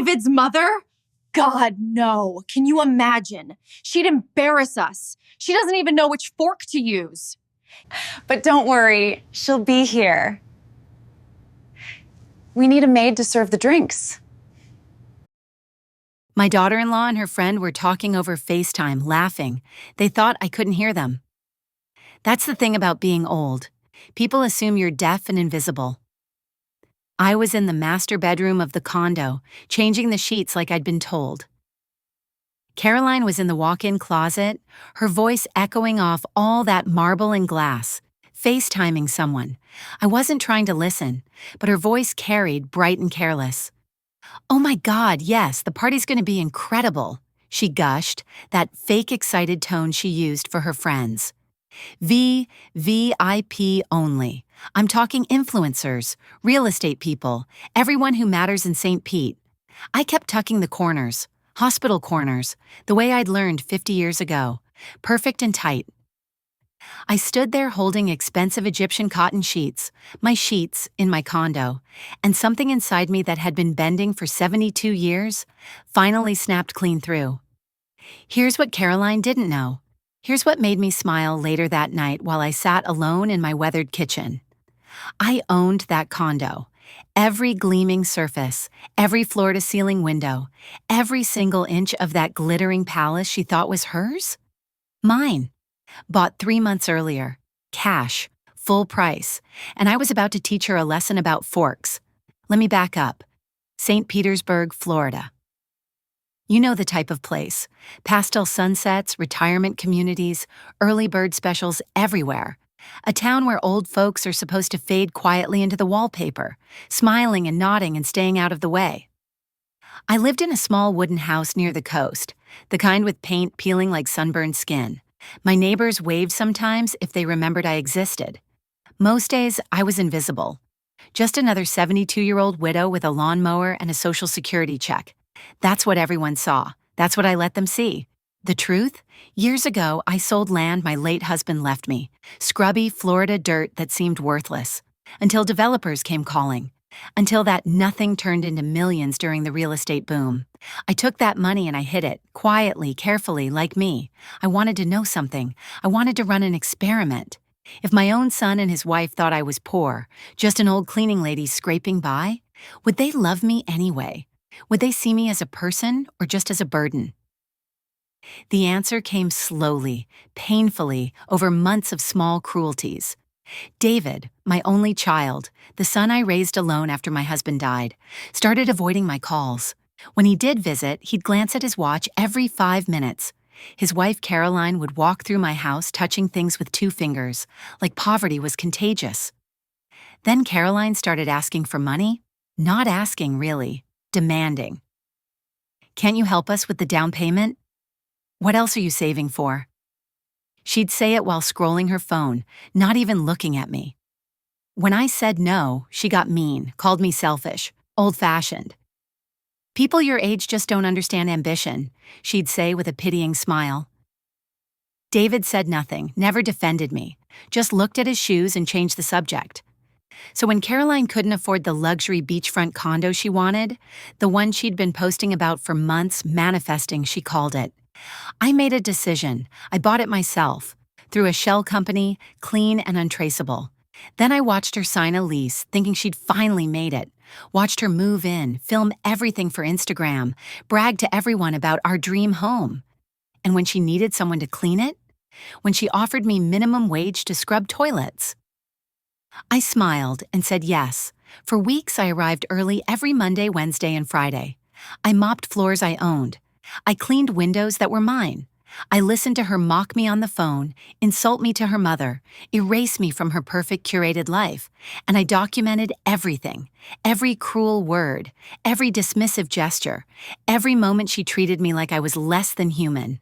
David's mother? God, no. Can you imagine? She'd embarrass us. She doesn't even know which fork to use. But don't worry, she'll be here. We need a maid to serve the drinks. My daughter-in-law and her friend were talking over FaceTime, laughing. They thought I couldn't hear them. That's the thing about being old. People assume you're deaf and invisible. I was in the master bedroom of the condo, changing the sheets like I'd been told. Caroline was in the walk-in closet, her voice echoing off all that marble and glass, FaceTiming someone. I wasn't trying to listen, but her voice carried, bright and careless. "Oh my God, yes, the party's going to be incredible," she gushed, that fake excited tone she used for her friends. VIP only. I'm talking influencers, real estate people, everyone who matters in St. Pete. I kept tucking the corners, hospital corners, the way I'd learned 50 years ago, perfect and tight. I stood there holding expensive Egyptian cotton sheets, my sheets in my condo, and something inside me that had been bending for 72 years finally snapped clean through. Here's what Caroline didn't know. Here's what made me smile later that night while I sat alone in my weathered kitchen. I owned that condo. Every gleaming surface, every floor-to-ceiling window, every single inch of that glittering palace she thought was hers? Mine. Bought 3 months earlier. Cash. Full price. And I was about to teach her a lesson about forks. Let me back up. St. Petersburg, Florida. You know the type of place. Pastel sunsets, retirement communities, early bird specials everywhere. A town where old folks are supposed to fade quietly into the wallpaper, smiling and nodding and staying out of the way. I lived in a small wooden house near the coast, the kind with paint peeling like sunburned skin. My neighbors waved sometimes if they remembered I existed. Most days, I was invisible. Just another 72-year-old widow with a lawnmower and a Social Security check. That's what everyone saw. That's what I let them see. The truth? Years ago, I sold land my late husband left me, scrubby Florida dirt that seemed worthless, until developers came calling, until that nothing turned into millions during the real estate boom. I took that money and I hid it, quietly, carefully, like me. I wanted to know something. I wanted to run an experiment. If my own son and his wife thought I was poor, just an old cleaning lady scraping by, would they love me anyway? Would they see me as a person or just as a burden? The answer came slowly, painfully, over months of small cruelties. David, my only child, the son I raised alone after my husband died, started avoiding my calls. When he did visit, he'd glance at his watch every 5 minutes. His wife Caroline would walk through my house touching things with 2 fingers, like poverty was contagious. Then Caroline started asking for money. Not asking, really. Demanding. "Can't you help us with the down payment? What else are you saving for?" She'd say it while scrolling her phone, not even looking at me. When I said no, she got mean, called me selfish, old-fashioned. "People your age just don't understand ambition," she'd say with a pitying smile. David said nothing, never defended me, just looked at his shoes and changed the subject. So when Caroline couldn't afford the luxury beachfront condo she wanted, the one she'd been posting about for months, manifesting, she called it, I made a decision. I bought it myself, through a shell company, clean and untraceable. Then I watched her sign a lease, thinking she'd finally made it. Watched her move in, film everything for Instagram, brag to everyone about our dream home. And when she needed someone to clean it, when she offered me minimum wage to scrub toilets, I smiled and said yes. For weeks, I arrived early every Monday, Wednesday, and Friday. I mopped floors I owned. I cleaned windows that were mine. I listened to her mock me on the phone, insult me to her mother, erase me from her perfect curated life, and I documented everything, every cruel word, every dismissive gesture, every moment she treated me like I was less than human.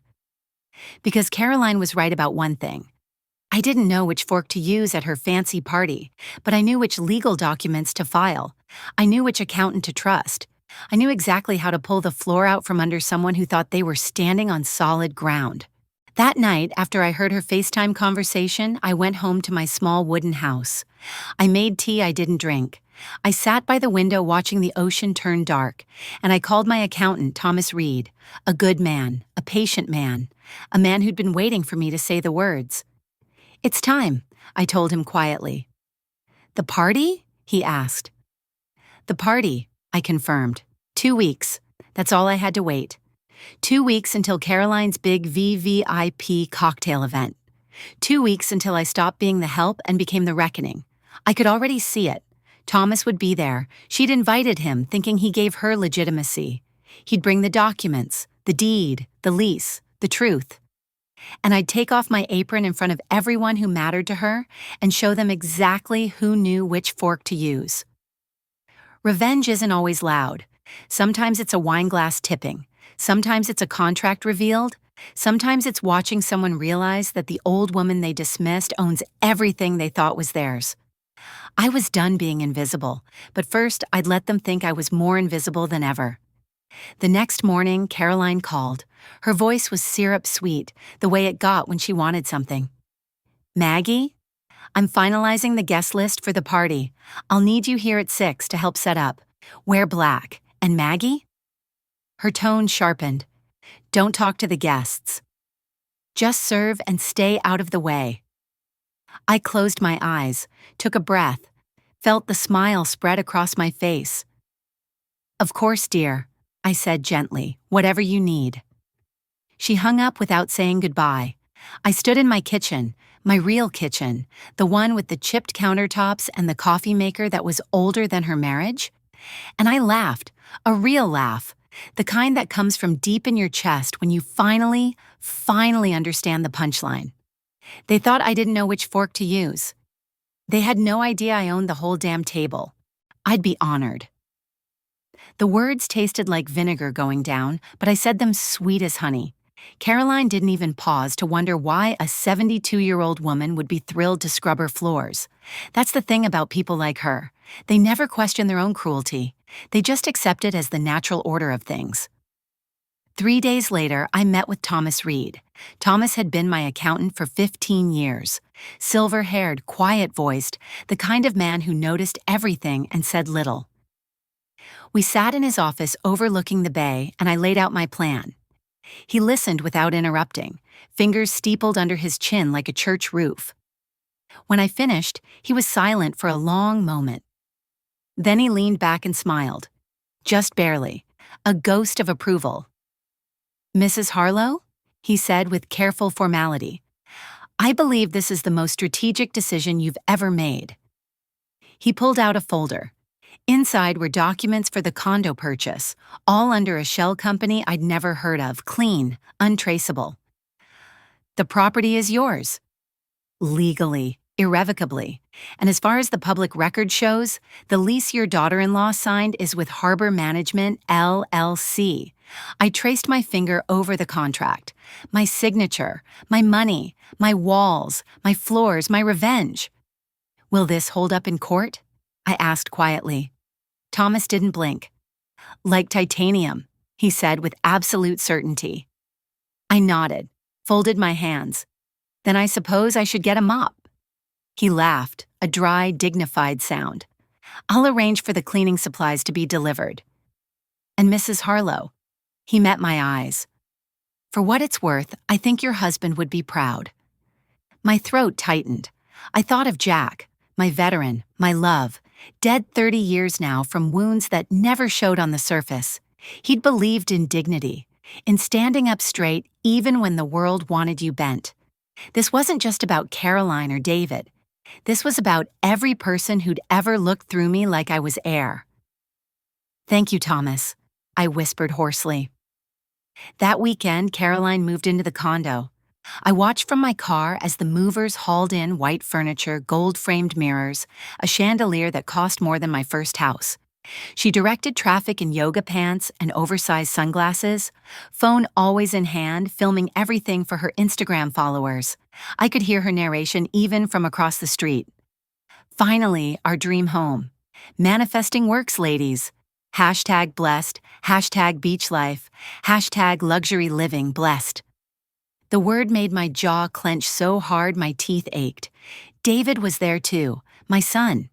Because Caroline was right about one thing. I didn't know which fork to use at her fancy party, but I knew which legal documents to file. I knew which accountant to trust. I knew exactly how to pull the floor out from under someone who thought they were standing on solid ground. That night, after I heard her FaceTime conversation, I went home to my small wooden house. I made tea I didn't drink. I sat by the window watching the ocean turn dark, and I called my accountant, Thomas Reed, a good man, a patient man, a man who'd been waiting for me to say the words. "It's time," I told him quietly. "The party?" he asked. "The party," I confirmed. 2 weeks. That's all I had to wait. 2 weeks until Caroline's big VVIP cocktail event. 2 weeks until I stopped being the help and became the reckoning. I could already see it. Thomas would be there. She'd invited him, thinking he gave her legitimacy. He'd bring the documents, the deed, the lease, the truth. And I'd take off my apron in front of everyone who mattered to her and show them exactly who knew which fork to use. Revenge isn't always loud. Sometimes it's a wine glass tipping. Sometimes it's a contract revealed. Sometimes it's watching someone realize that the old woman they dismissed owns everything they thought was theirs. I was done being invisible, but first I'd let them think I was more invisible than ever. The next morning, Caroline called. Her voice was syrup sweet, the way it got when she wanted something. "Maggie, I'm finalizing the guest list for the party. I'll need you here at 6 to help set up. Wear black. And Maggie?" Her tone sharpened. "Don't talk to the guests. Just serve and stay out of the way." I closed my eyes, took a breath, felt the smile spread across my face. "Of course, dear," I said gently, "whatever you need." She hung up without saying goodbye. I stood in my kitchen, my real kitchen, the one with the chipped countertops and the coffee maker that was older than her marriage. And I laughed, a real laugh, the kind that comes from deep in your chest when you finally understand the punchline. They thought I didn't know which fork to use. They had no idea I owned the whole damn table. I'd be honored. The words tasted like vinegar going down, but I said them sweet as honey. Caroline didn't even pause to wonder why a 72-year-old woman would be thrilled to scrub her floors. That's the thing about people like her. They never question their own cruelty. They just accept it as the natural order of things. 3 days later, I met with Thomas Reed. Thomas had been my accountant for 15 years. Silver-haired, quiet-voiced, the kind of man who noticed everything and said little. We sat in his office overlooking the bay, and I laid out my plan. He listened without interrupting, fingers steepled under his chin like a church roof. When I finished, he was silent for a long moment. Then he leaned back and smiled. Just barely, a ghost of approval. "Mrs. Harlow?" he said with careful formality. "I believe this is the most strategic decision you've ever made." He pulled out a folder. Inside were documents for the condo purchase, all under a shell company I'd never heard of, clean, untraceable. "The property is yours. Legally, irrevocably. And as far as the public record shows, the lease your daughter-in-law signed is with Harbor Management, LLC. I traced my finger over the contract. My signature, my money, my walls, my floors, my revenge. Will this hold up in court?" I asked quietly. Thomas didn't blink. "Like titanium," he said with absolute certainty. I nodded, folded my hands. "Then I suppose I should get a mop." He laughed, a dry, dignified sound. "I'll arrange for the cleaning supplies to be delivered." "And Mrs. Harlow?" He met my eyes. "For what it's worth, I think your husband would be proud." My throat tightened. I thought of Jack, my veteran, my love, dead 30 years now from wounds that never showed on the surface. He'd believed in dignity, in standing up straight even when the world wanted you bent. This wasn't just about Caroline or David. This was about every person who'd ever looked through me like I was air. "Thank you, Thomas," I whispered hoarsely. That weekend, Caroline moved into the condo. I watched from my car as the movers hauled in white furniture, gold-framed mirrors, a chandelier that cost more than my first house. She directed traffic in yoga pants and oversized sunglasses, phone always in hand, filming everything for her Instagram followers. I could hear her narration even from across the street. "Finally, our dream home. Manifesting works, ladies. #blessed, #beach life, #luxury living blessed." The word made my jaw clench so hard my teeth ached. David was there too, my son.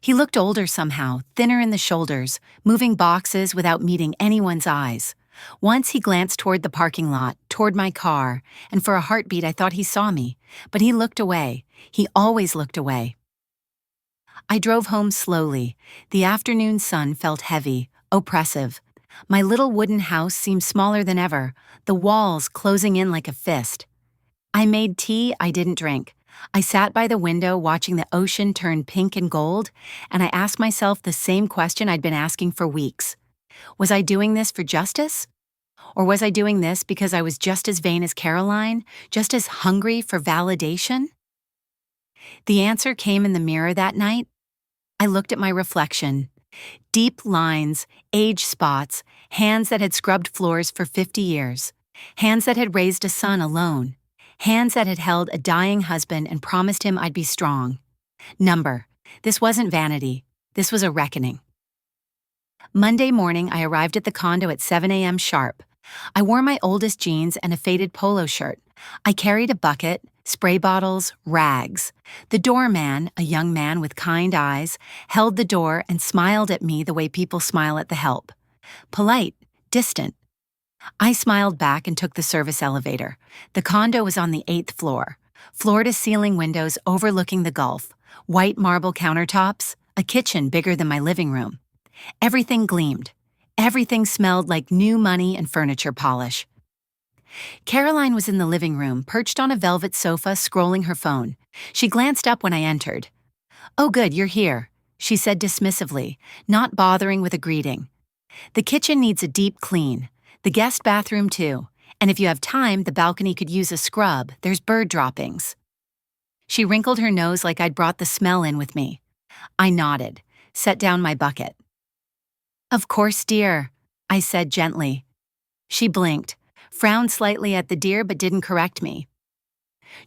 He looked older somehow, thinner in the shoulders, moving boxes without meeting anyone's eyes. Once he glanced toward the parking lot, toward my car, and for a heartbeat I thought he saw me, but he looked away. He always looked away. I drove home slowly. The afternoon sun felt heavy, oppressive. My little wooden house seemed smaller than ever, the walls closing in like a fist. I made tea I didn't drink. I sat by the window watching the ocean turn pink and gold, and I asked myself the same question I'd been asking for weeks. Was I doing this for justice? Or was I doing this because I was just as vain as Caroline, just as hungry for validation? The answer came in the mirror that night. I looked at my reflection. Deep lines, age spots, hands that had scrubbed floors for 50 years, hands that had raised a son alone, hands that had held a dying husband and promised him I'd be strong. Number. This wasn't vanity. This was a reckoning. Monday morning, I arrived at the condo at 7 a.m. sharp. I wore my oldest jeans and a faded polo shirt. I carried a bucket, spray bottles, rags. The doorman, a young man with kind eyes, held the door and smiled at me the way people smile at the help. Polite, distant. I smiled back and took the service elevator. The condo was on the 8th floor. Floor-to-ceiling windows overlooking the Gulf, white marble countertops, a kitchen bigger than my living room. Everything gleamed. Everything smelled like new money and furniture polish. Caroline was in the living room, perched on a velvet sofa, scrolling her phone. She glanced up when I entered. "Oh good, you're here," she said dismissively, not bothering with a greeting. "The kitchen needs a deep clean. The guest bathroom too. And if you have time, the balcony could use a scrub. There's bird droppings." She wrinkled her nose like I'd brought the smell in with me. I nodded, set down my bucket. "Of course, dear," I said gently. She blinked, frowned slightly at the dear but didn't correct me.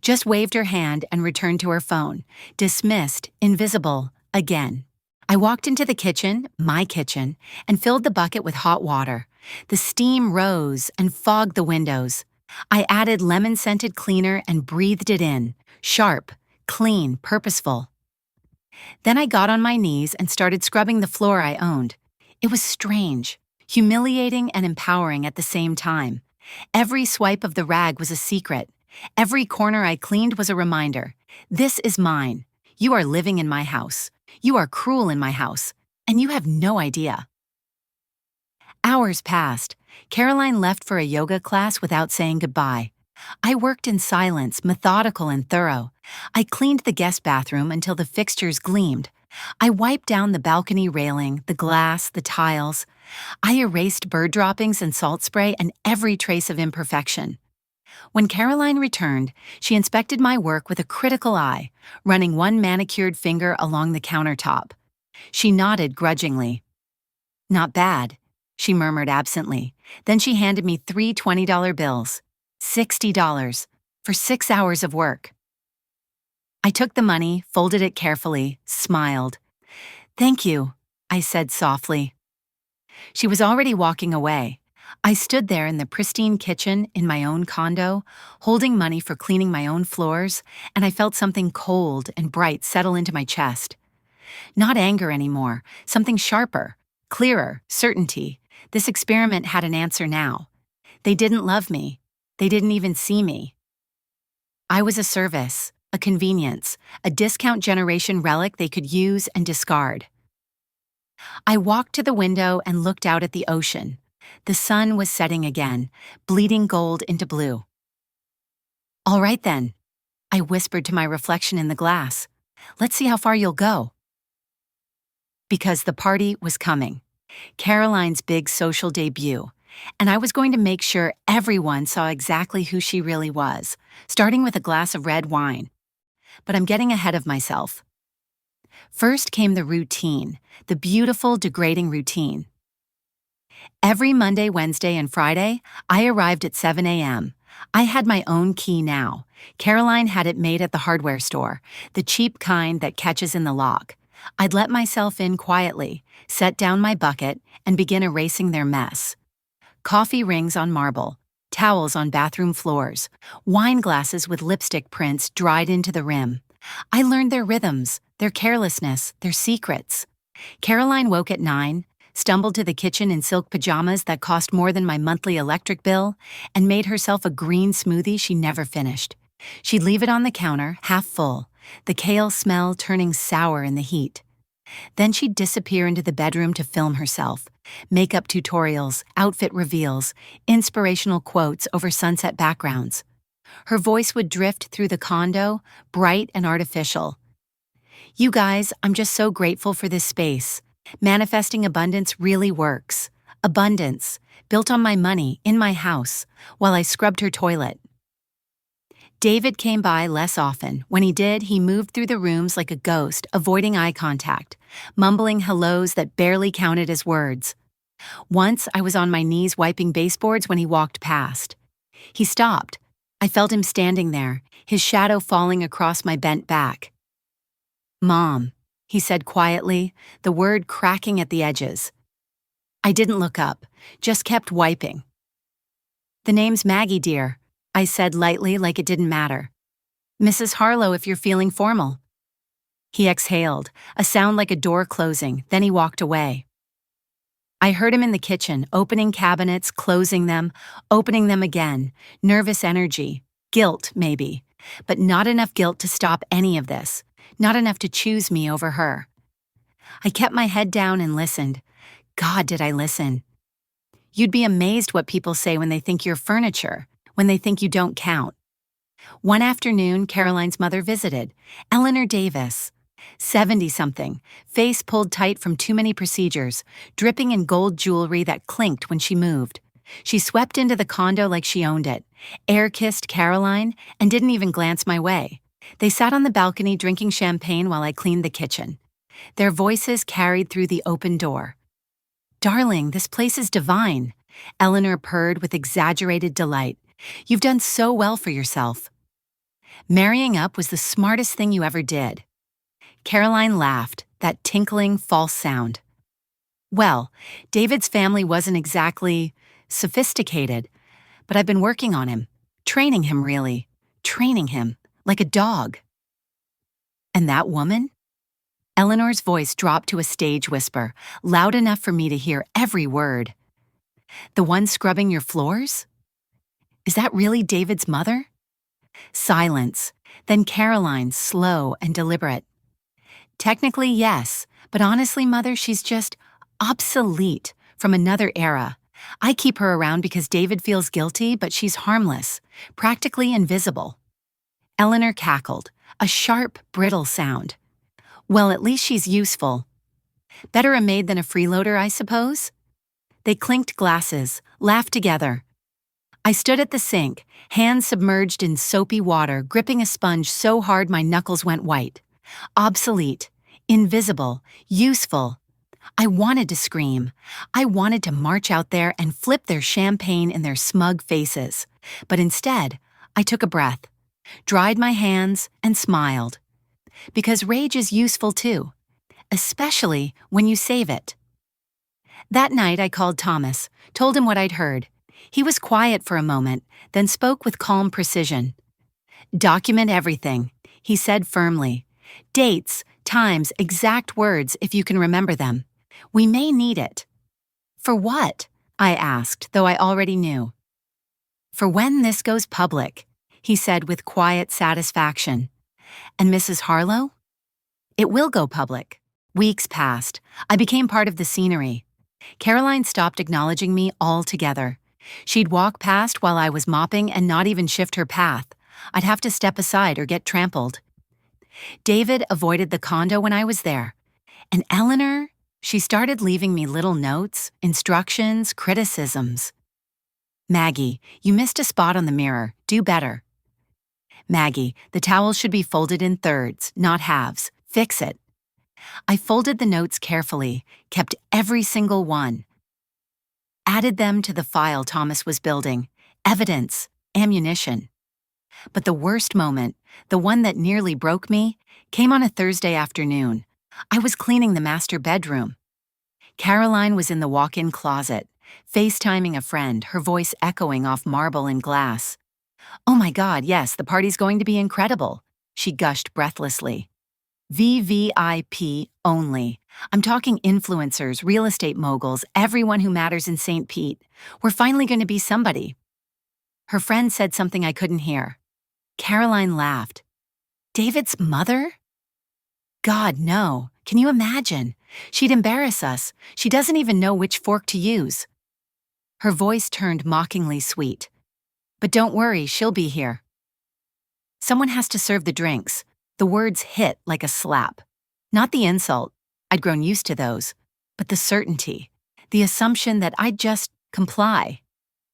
Just waved her hand and returned to her phone, dismissed, invisible, again. I walked into the kitchen, my kitchen, and filled the bucket with hot water. The steam rose and fogged the windows. I added lemon-scented cleaner and breathed it in, sharp, clean, purposeful. Then I got on my knees and started scrubbing the floor I owned. It was strange, humiliating and empowering at the same time. Every swipe of the rag was a secret. Every corner I cleaned was a reminder. This is mine. You are living in my house. You are cruel in my house, and you have no idea. Hours passed. Caroline left for a yoga class without saying goodbye. I worked in silence, methodical and thorough. I cleaned the guest bathroom until the fixtures gleamed. I wiped down the balcony railing, the glass, the tiles. I erased bird droppings and salt spray and every trace of imperfection. When Caroline returned, she inspected my work with a critical eye, running one manicured finger along the countertop. She nodded grudgingly. "Not bad," she murmured absently. Then she handed me 3 $20 bills. $60 for 6 hours of work. I took the money, folded it carefully, smiled. "Thank you," I said softly. She was already walking away. I stood there in the pristine kitchen in my own condo, holding money for cleaning my own floors, and I felt something cold and bright settle into my chest. Not anger anymore, something sharper, clearer, certainty. This experiment had an answer now. They didn't love me. They didn't even see me. I was a service, a convenience, a discount generation relic they could use and discard. I walked to the window and looked out at the ocean. The sun was setting again, bleeding gold into blue. "All right then," I whispered to my reflection in the glass. "Let's see how far you'll go." Because the party was coming. Caroline's big social debut. And I was going to make sure everyone saw exactly who she really was, starting with a glass of red wine. But I'm getting ahead of myself. First came the routine, the beautiful, degrading routine. Every Monday, Wednesday, and Friday, I arrived at 7 a.m. I had my own key now. Caroline had it made at the hardware store, the cheap kind that catches in the lock. I'd let myself in quietly, set down my bucket, and begin erasing their mess. Coffee rings on marble, towels on bathroom floors, wine glasses with lipstick prints dried into the rim. I learned their rhythms, their carelessness, their secrets. Caroline woke at 9, stumbled to the kitchen in silk pajamas that cost more than my monthly electric bill, and made herself a green smoothie she never finished. She'd leave it on the counter, half full, the kale smell turning sour in the heat. Then she'd disappear into the bedroom to film herself. Makeup tutorials, outfit reveals, inspirational quotes over sunset backgrounds. Her voice would drift through the condo, bright and artificial. You guys, I'm just so grateful for this space. Manifesting abundance really works. Abundance, built on my money, in my house, while I scrubbed her toilet. David came by less often. When he did, he moved through the rooms like a ghost, avoiding eye contact, mumbling hellos that barely counted as words. Once, I was on my knees wiping baseboards when he walked past. He stopped. I felt him standing there, his shadow falling across my bent back. "Mom," he said quietly, the word cracking at the edges. I didn't look up, just kept wiping. "The name's Maggie, dear," I said lightly like it didn't matter. "Mrs. Harlow if you're feeling formal." He exhaled, a sound like a door closing, then he walked away. I heard him in the kitchen, opening cabinets, closing them, opening them again, nervous energy, guilt maybe, but not enough guilt to stop any of this, not enough to choose me over her. I kept my head down and listened. God, did I listen. You'd be amazed what people say when they think you're furniture, when they think you don't count. One afternoon, Caroline's mother visited, Eleanor Davis, 70-something, face pulled tight from too many procedures, dripping in gold jewelry that clinked when she moved. She swept into the condo like she owned it, air-kissed Caroline, and didn't even glance my way. They sat on the balcony drinking champagne while I cleaned the kitchen. Their voices carried through the open door. "Darling, this place is divine," Eleanor purred with exaggerated delight. "You've done so well for yourself." "Marrying up was the smartest thing you ever did." Caroline laughed, that tinkling, false sound. "Well, David's family wasn't exactly sophisticated, but I've been working on him, training him really, training him, like a dog." "And that woman?" Eleanor's voice dropped to a stage whisper, loud enough for me to hear every word. "The one scrubbing your floors? Is that really David's mother?" Silence, then Caroline, slow and deliberate. "Technically, yes, but honestly, Mother, she's just obsolete, from another era. I keep her around because David feels guilty, but she's harmless, practically invisible." Eleanor cackled, a sharp, brittle sound. "Well, at least she's useful. Better a maid than a freeloader, I suppose?" They clinked glasses, laughed together. I stood at the sink, hands submerged in soapy water, gripping a sponge so hard my knuckles went white. Obsolete, invisible, useful. I wanted to scream. I wanted to march out there and flip their champagne in their smug faces. But instead, I took a breath, dried my hands, and smiled. Because rage is useful too, especially when you save it. That night I called Thomas, told him what I'd heard. He was quiet for a moment, then spoke with calm precision. "Document everything," he said firmly. "Dates, times, exact words if you can remember them. We may need it." "For what?" I asked, though I already knew. "For when this goes public," he said with quiet satisfaction. "And Mrs. Harlow?" "It will go public." Weeks passed. I became part of the scenery. Caroline stopped acknowledging me altogether. She'd walk past while I was mopping and not even shift her path. I'd have to step aside or get trampled. David avoided the condo when I was there. And Eleanor, she started leaving me little notes, instructions, criticisms. "Maggie, you missed a spot on the mirror. Do better." "Maggie, the towel should be folded in thirds, not halves. Fix it." I folded the notes carefully, kept every single one. Added them to the file Thomas was building. Evidence, ammunition. But the worst moment, the one that nearly broke me, came on a Thursday afternoon. I was cleaning the master bedroom. Caroline was in the walk-in closet, FaceTiming a friend, her voice echoing off marble and glass. "Oh my God, yes, the party's going to be incredible," she gushed breathlessly. VVIP only. I'm talking influencers, real estate moguls, everyone who matters in St. Pete. We're finally going to be somebody. Her friend said something I couldn't hear. Caroline laughed. David's mother? God, no. Can you imagine? She'd embarrass us. She doesn't even know which fork to use. Her voice turned mockingly sweet. But don't worry, she'll be here. Someone has to serve the drinks. The words hit like a slap. Not the insult. I'd grown used to those. But the certainty. The assumption that I'd just comply.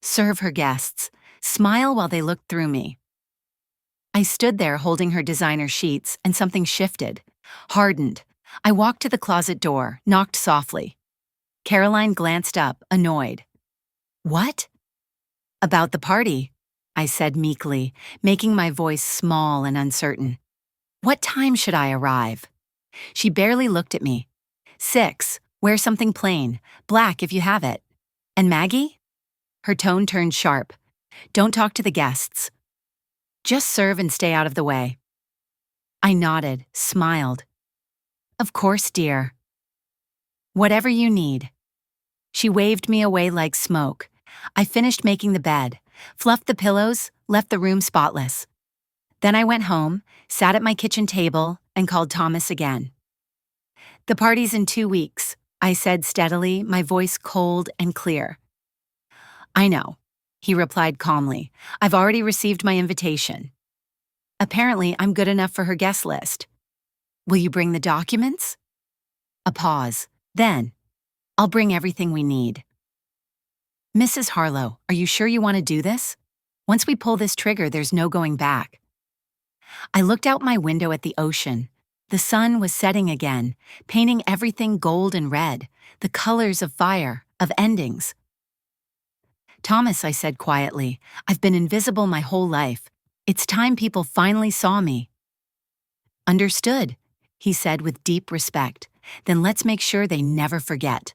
Serve her guests. Smile while they looked through me. I stood there holding her designer sheets, and something shifted. Hardened. I walked to the closet door, knocked softly. Caroline glanced up, annoyed. What? About the party, I said meekly, making my voice small and uncertain. What time should I arrive? She barely looked at me. 6. Wear something plain, black if you have it. And Maggie? Her tone turned sharp. Don't talk to the guests. Just serve and stay out of the way. I nodded, smiled. Of course, dear. Whatever you need. She waved me away like smoke. I finished making the bed, fluffed the pillows, left the room spotless. Then I went home, sat at my kitchen table, and called Thomas again. The party's in 2 weeks, I said steadily, my voice cold and clear. I know, he replied calmly. I've already received my invitation. Apparently, I'm good enough for her guest list. Will you bring the documents? A pause. Then, I'll bring everything we need. Mrs. Harlow, are you sure you want to do this? Once we pull this trigger, there's no going back. I looked out my window at the ocean. The sun was setting again, painting everything gold and red, the colors of fire, of endings. Thomas, I said quietly, I've been invisible my whole life. It's time people finally saw me. Understood, he said with deep respect. Then let's make sure they never forget.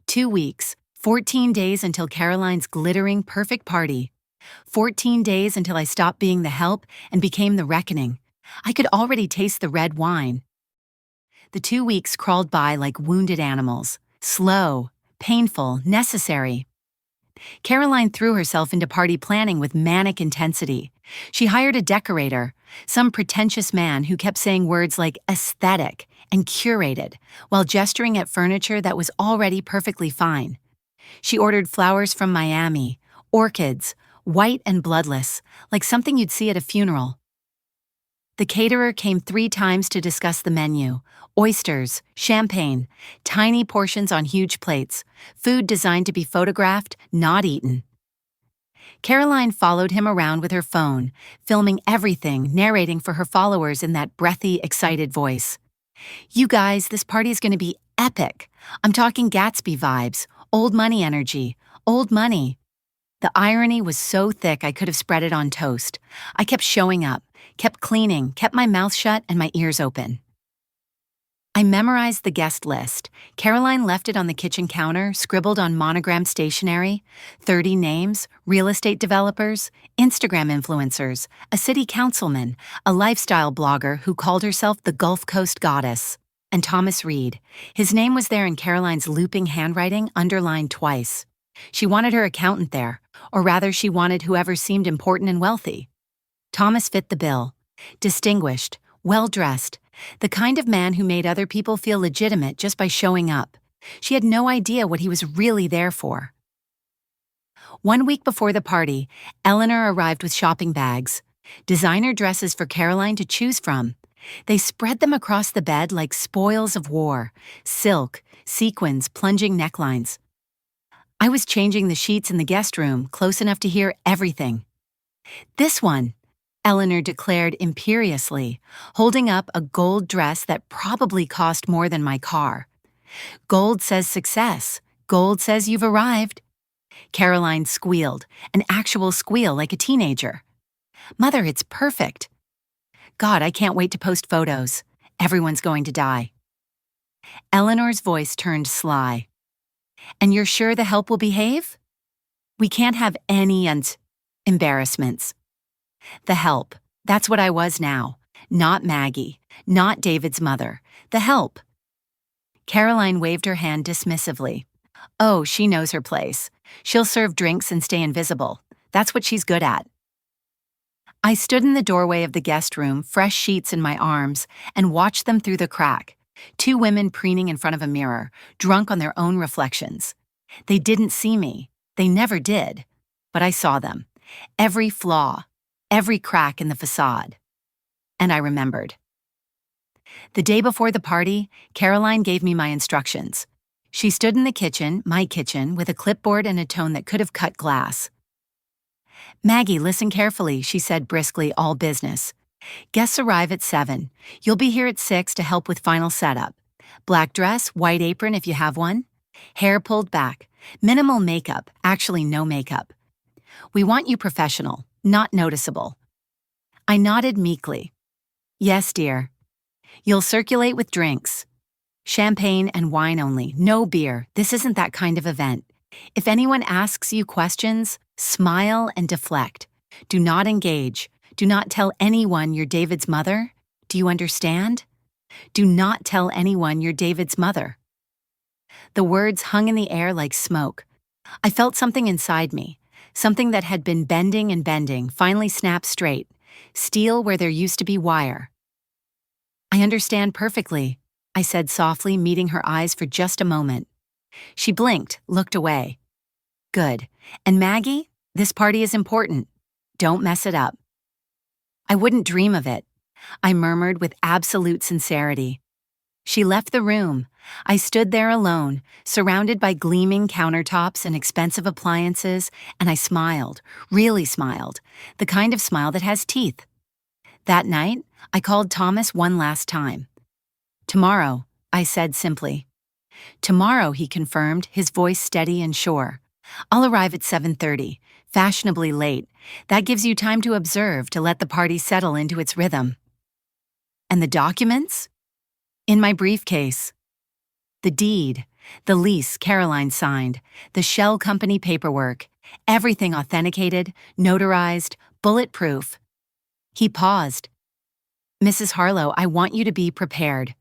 2 weeks, 14 days until Caroline's glittering perfect party. 14 days until I stopped being the help and became the reckoning. I could already taste the red wine. The 2 weeks crawled by like wounded animals, slow, painful, necessary. Caroline threw herself into party planning with manic intensity. She hired a decorator, some pretentious man who kept saying words like aesthetic and curated, while gesturing at furniture that was already perfectly fine. She ordered flowers from Miami, orchids, white and bloodless, like something you'd see at a funeral. The caterer came 3 times to discuss the menu: oysters, champagne, tiny portions on huge plates, food designed to be photographed, not eaten. Caroline followed him around with her phone, filming everything, narrating for her followers in that breathy, excited voice. You guys, this party is going to be epic. I'm talking Gatsby vibes, old money energy, old money. The irony was so thick I could have spread it on toast. I kept showing up, kept cleaning, kept my mouth shut and my ears open. I memorized the guest list. Caroline left it on the kitchen counter, scribbled on monogrammed stationery. 30 names, real estate developers, Instagram influencers, a city councilman, a lifestyle blogger who called herself the Gulf Coast Goddess, and Thomas Reed. His name was there in Caroline's looping handwriting, underlined twice. She wanted her accountant there, or rather she wanted whoever seemed important and wealthy. Thomas fit the bill. Distinguished, well-dressed, the kind of man who made other people feel legitimate just by showing up. She had no idea what he was really there for. 1 week before the party, Eleanor arrived with shopping bags, designer dresses for Caroline to choose from. They spread them across the bed like spoils of war, silk, sequins, plunging necklines. I was changing the sheets in the guest room, close enough to hear everything. This one, Eleanor declared imperiously, holding up a gold dress that probably cost more than my car. Gold says success. Gold says you've arrived. Caroline squealed, an actual squeal like a teenager. Mother, it's perfect. God, I can't wait to post photos. Everyone's going to die. Eleanor's voice turned sly. And you're sure the help will behave? We can't have any embarrassments. The help, that's what I was now. Not Maggie. Not David's mother. The help. Caroline waved her hand dismissively. Oh, she knows her place. She'll serve drinks and stay invisible. That's what she's good at. I stood in the doorway of the guest room, fresh sheets in my arms, and watched them through the crack. Two women preening in front of a mirror, drunk on their own reflections. They didn't see me. They never did. But I saw them. Every flaw, every crack in the facade. And I remembered. The day before the party, Caroline gave me my instructions. She stood in the kitchen, my kitchen, with a clipboard and a tone that could have cut glass. Maggie, listen carefully, she said briskly, all business. Guests arrive at 7. You'll be here at 6 to help with final setup. Black dress, white apron if you have one. Hair pulled back. Minimal makeup, actually no makeup. We want you professional, not noticeable. I nodded meekly. Yes, dear. You'll circulate with drinks. Champagne and wine only, no beer. This isn't that kind of event. If anyone asks you questions, smile and deflect. Do not engage. Do not tell anyone you're David's mother. Do you understand? Do not tell anyone you're David's mother. The words hung in the air like smoke. I felt something inside me, something that had been bending and bending, finally snapped straight, steel where there used to be wire. I understand perfectly, I said softly, meeting her eyes for just a moment. She blinked, looked away. Good. And Maggie, this party is important. Don't mess it up. I wouldn't dream of it, I murmured with absolute sincerity. She left the room. I stood there alone, surrounded by gleaming countertops and expensive appliances, and I smiled, really smiled, the kind of smile that has teeth. That night, I called Thomas one last time. Tomorrow, I said simply. Tomorrow, he confirmed, his voice steady and sure. I'll arrive at 7:30, fashionably late. That gives you time to observe, to let the party settle into its rhythm. And the documents? In my briefcase. The deed, the lease Caroline signed, the shell company paperwork, everything authenticated, notarized, bulletproof. He paused. Mrs. Harlow, I want you to be prepared.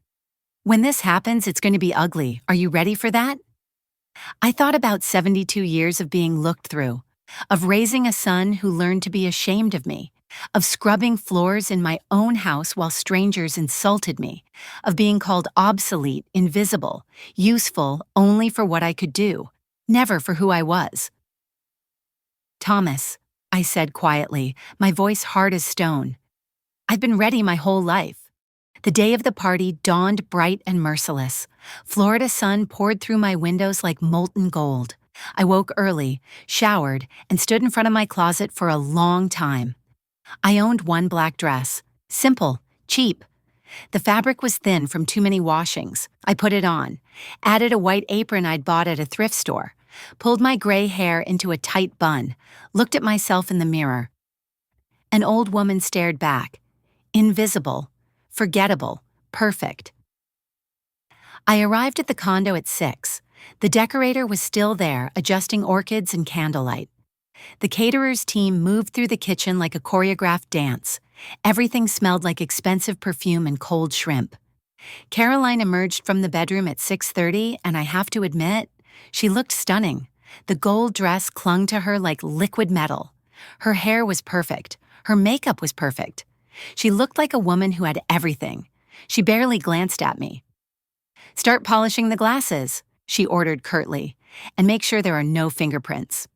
When this happens, it's going to be ugly. Are you ready for that? I thought about 72 years of being looked through, of raising a son who learned to be ashamed of me, of scrubbing floors in my own house while strangers insulted me, of being called obsolete, invisible, useful only for what I could do, never for who I was. Thomas, I said quietly, my voice hard as stone. I've been ready my whole life. The day of the party dawned bright and merciless. Florida sun poured through my windows like molten gold. I woke early, showered, and stood in front of my closet for a long time. I owned one black dress. Simple, cheap. The fabric was thin from too many washings. I put it on, added a white apron I'd bought at a thrift store, pulled my gray hair into a tight bun, looked at myself in the mirror. An old woman stared back. Invisible, forgettable, perfect. I arrived at the condo at 6. The decorator was still there, adjusting orchids and candlelight. The caterer's team moved through the kitchen like a choreographed dance. Everything smelled like expensive perfume and cold shrimp. Caroline emerged from the bedroom at 6:30, and I have to admit, she looked stunning. The gold dress clung to her like liquid metal. Her hair was perfect. Her makeup was perfect. She looked like a woman who had everything. She barely glanced at me. Start polishing the glasses, she ordered curtly, and make sure there are no fingerprints.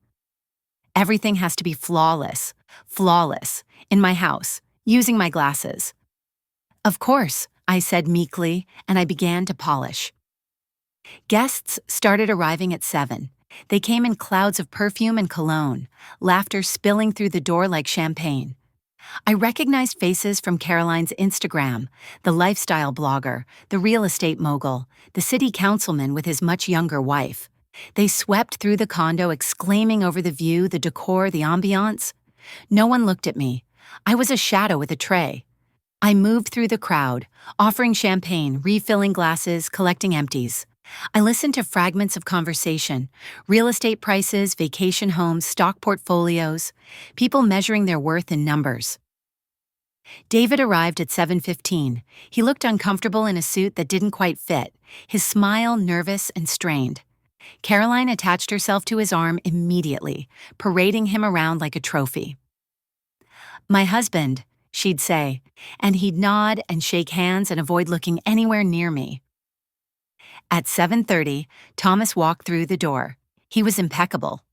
Everything has to be flawless, in my house, using my glasses. Of course, I said meekly, and I began to polish. Guests started arriving at 7. They came in clouds of perfume and cologne, laughter spilling through the door like champagne. I recognized faces from Caroline's Instagram, the lifestyle blogger, the real estate mogul, the city councilman with his much younger wife. They swept through the condo exclaiming over the view, the decor, the ambiance. No one looked at me. I was a shadow with a tray. I moved through the crowd, offering champagne, refilling glasses, collecting empties. I listened to fragments of conversation, real estate prices, vacation homes, stock portfolios, people measuring their worth in numbers. David arrived at 7:15. He looked uncomfortable in a suit that didn't quite fit, his smile nervous and strained. Caroline attached herself to his arm immediately, parading him around like a trophy. "My husband," she'd say, and he'd nod and shake hands and avoid looking anywhere near me. At 7:30, Thomas walked through the door. He was impeccable.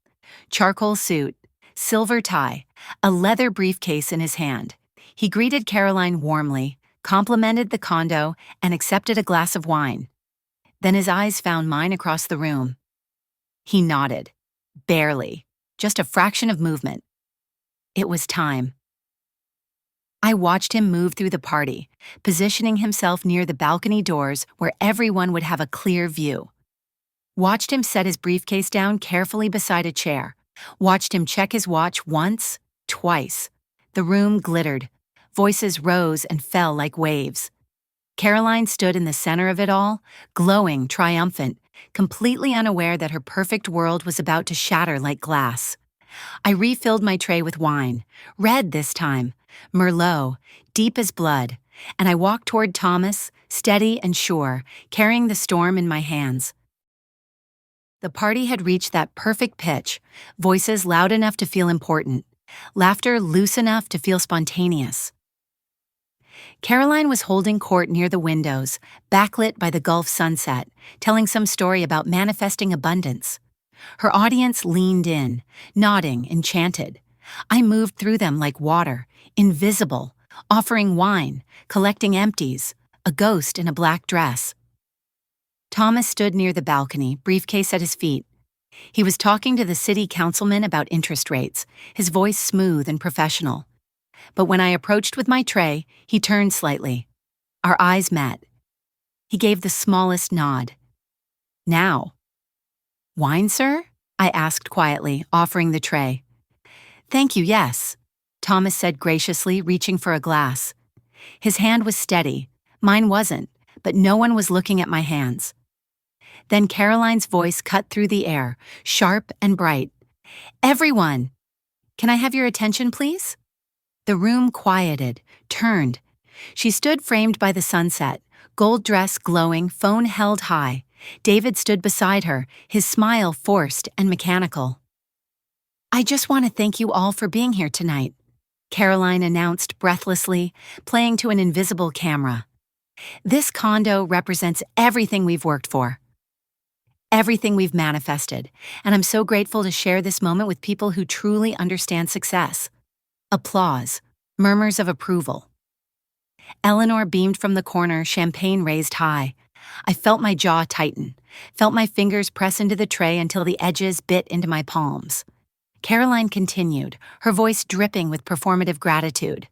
Charcoal suit, silver tie, a leather briefcase in his hand. He greeted Caroline warmly, complimented the condo, and accepted a glass of wine. Then his eyes found mine across the room. He nodded. Barely. Just a fraction of movement. It was time. I watched him move through the party, positioning himself near the balcony doors where everyone would have a clear view. Watched him set his briefcase down carefully beside a chair. Watched him check his watch once, twice. The room glittered. Voices rose and fell like waves. Caroline stood in the center of it all, glowing, triumphant, completely unaware that her perfect world was about to shatter like glass. I refilled my tray with wine, red this time, Merlot, deep as blood, and I walked toward Thomas, steady and sure, carrying the storm in my hands. The party had reached that perfect pitch, voices loud enough to feel important, laughter loose enough to feel spontaneous. Caroline was holding court near the windows, backlit by the Gulf sunset, telling some story about manifesting abundance. Her audience leaned in, nodding, enchanted. I moved through them like water, invisible, offering wine, collecting empties, a ghost in a black dress. Thomas stood near the balcony, briefcase at his feet. He was talking to the city councilman about interest rates, his voice smooth and professional. But when I approached with my tray, he turned slightly. Our eyes met. He gave the smallest nod. "Now." "Wine, sir?" I asked quietly, offering the tray. "Thank you, yes," Thomas said graciously, reaching for a glass. His hand was steady. Mine wasn't, but no one was looking at my hands. Then Caroline's voice cut through the air, sharp and bright. "Everyone! Can I have your attention, please?" The room quieted, turned. She stood framed by the sunset, gold dress glowing, phone held high. David stood beside her, his smile forced and mechanical. "I just want to thank you all for being here tonight," Caroline announced breathlessly, playing to an invisible camera. "This condo represents everything we've worked for, everything we've manifested, and I'm so grateful to share this moment with people who truly understand success." Applause, murmurs of approval. Eleanor beamed from the corner, champagne raised high. I felt my jaw tighten, felt my fingers press into the tray until the edges bit into my palms. Caroline continued, her voice dripping with performative gratitude.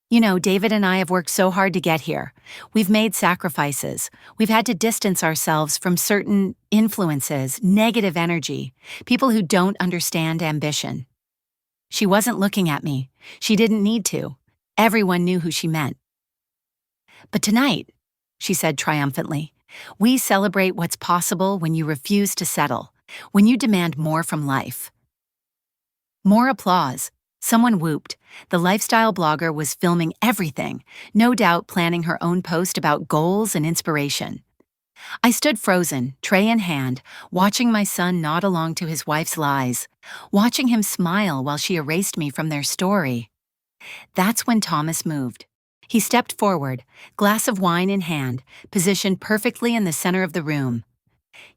"You know, David and I have worked so hard to get here. We've made sacrifices. We've had to distance ourselves from certain influences, negative energy, people who don't understand ambition." She wasn't looking at me. She didn't need to. Everyone knew who she meant. "But tonight," she said triumphantly, "we celebrate what's possible when you refuse to settle, when you demand more from life." More applause. Someone whooped. The lifestyle blogger was filming everything, no doubt planning her own post about goals and inspiration. I stood frozen, tray in hand, watching my son nod along to his wife's lies, watching him smile while she erased me from their story. That's when Thomas moved. He stepped forward, glass of wine in hand, positioned perfectly in the center of the room.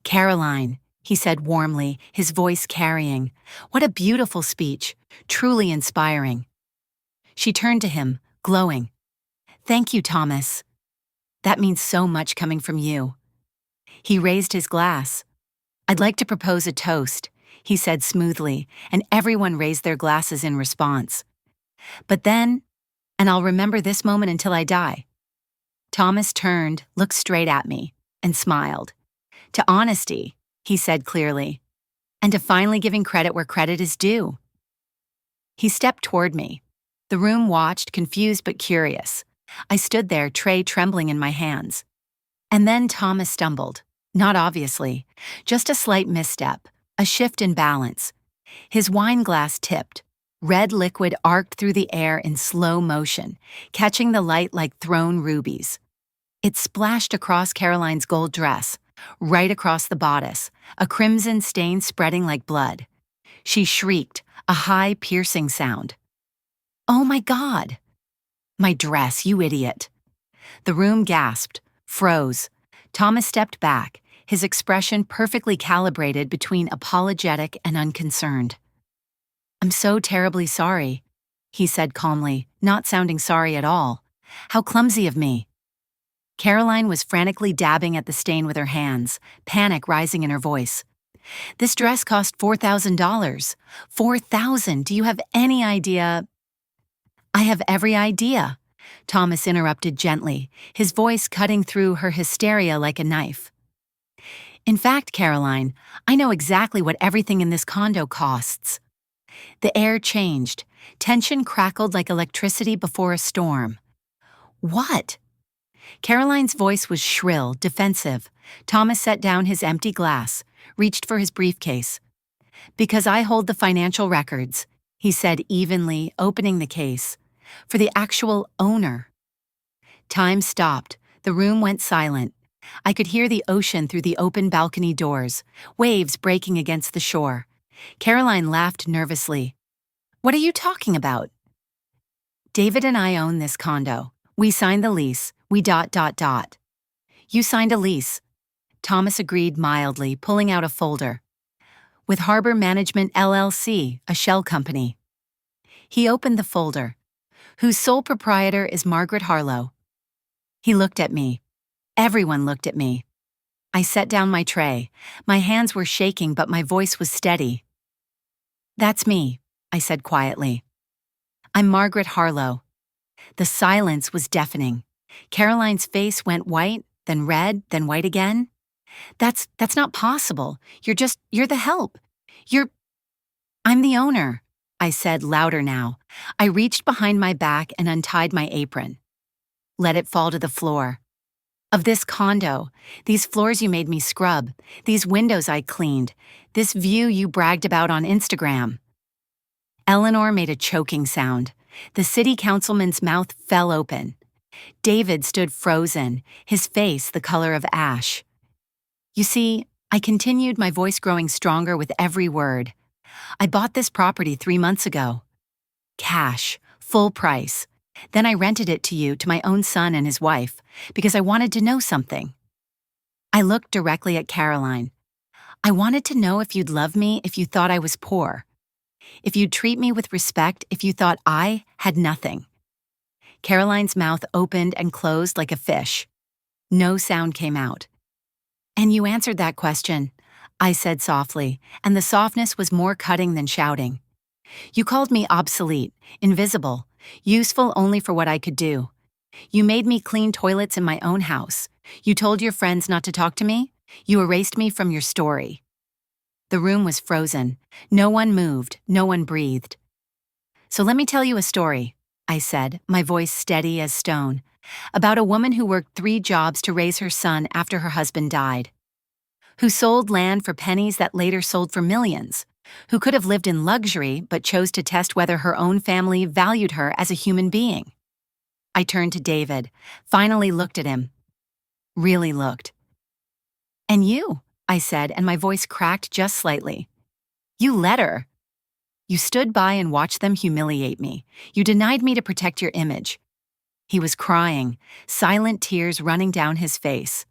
"Caroline," he said warmly, his voice carrying. "What a beautiful speech, truly inspiring." She turned to him, glowing. "Thank you, Thomas. That means so much coming from you." He raised his glass. "I'd like to propose a toast," he said smoothly, and everyone raised their glasses in response. "But then, and I'll remember this moment until I die." Thomas turned, looked straight at me, and smiled. "To honesty," he said clearly, "and to finally giving credit where credit is due." He stepped toward me. The room watched, confused but curious. I stood there, tray trembling in my hands. And then Thomas stumbled. Not obviously, just a slight misstep, a shift in balance. His wine glass tipped. Red liquid arced through the air in slow motion, catching the light like thrown rubies. It splashed across Caroline's gold dress, right across the bodice, a crimson stain spreading like blood. She shrieked, a high, piercing sound. "Oh my God!" "My dress, you idiot." The room gasped, froze. Thomas stepped back, his expression perfectly calibrated between apologetic and unconcerned. "I'm so terribly sorry," he said calmly, not sounding sorry at all. "How clumsy of me." Caroline was frantically dabbing at the stain with her hands, panic rising in her voice. "This dress cost $4,000. $4,000. Do you have any idea?" "I have every idea," Thomas interrupted gently, his voice cutting through her hysteria like a knife. "In fact, Caroline, I know exactly what everything in this condo costs." The air changed. Tension crackled like electricity before a storm. "What?" Caroline's voice was shrill, defensive. Thomas set down his empty glass, reached for his briefcase. "Because I hold the financial records," he said evenly, opening the case. "For the actual owner." Time stopped. The room went silent. I could hear the ocean through the open balcony doors, waves breaking against the shore. Caroline laughed nervously. "What are you talking about?" "David and I own this condo. We signed the lease. We ... "You signed a lease." Thomas agreed mildly, pulling out a folder. "With Harbor Management LLC, a shell company." He opened the folder. "Whose sole proprietor is Margaret Harlow." He looked at me. Everyone looked at me. I set down my tray. My hands were shaking, but my voice was steady. "That's me," I said quietly. "I'm Margaret Harlow." The silence was deafening. Caroline's face went white, then red, then white again. That's not possible. You're the help. I'm the owner," I said louder now. I reached behind my back and untied my apron. Let it fall to the floor. "Of this condo, these floors you made me scrub, these windows I cleaned, this view you bragged about on Instagram." Eleanor made a choking sound. The city councilman's mouth fell open. David stood frozen, his face the color of ash. "You see," I continued, my voice growing stronger with every word, "I bought this property 3 months ago. Cash, full price. Then I rented it to you, to my own son and his wife, because I wanted to know something." I looked directly at Caroline. "I wanted to know if you'd love me if you thought I was poor. If you'd treat me with respect if you thought I had nothing." Caroline's mouth opened and closed like a fish. No sound came out. "And you answered that question," I said softly, and the softness was more cutting than shouting. "You called me obsolete, invisible, useful only for what I could do. You made me clean toilets in my own house. You told your friends not to talk to me. You erased me from your story." The room was frozen. No one moved, no one breathed. "So let me tell you a story," I said, my voice steady as stone, "about a woman who worked 3 jobs to raise her son after her husband died. Who sold land for pennies that later sold for millions. Who could have lived in luxury but chose to test whether her own family valued her as a human being." I turned to David, finally looked at him. Really looked. "And you," I said, and my voice cracked just slightly. "You let her. You stood by and watched them humiliate me. You denied me to protect your image." He was crying, silent tears running down his face.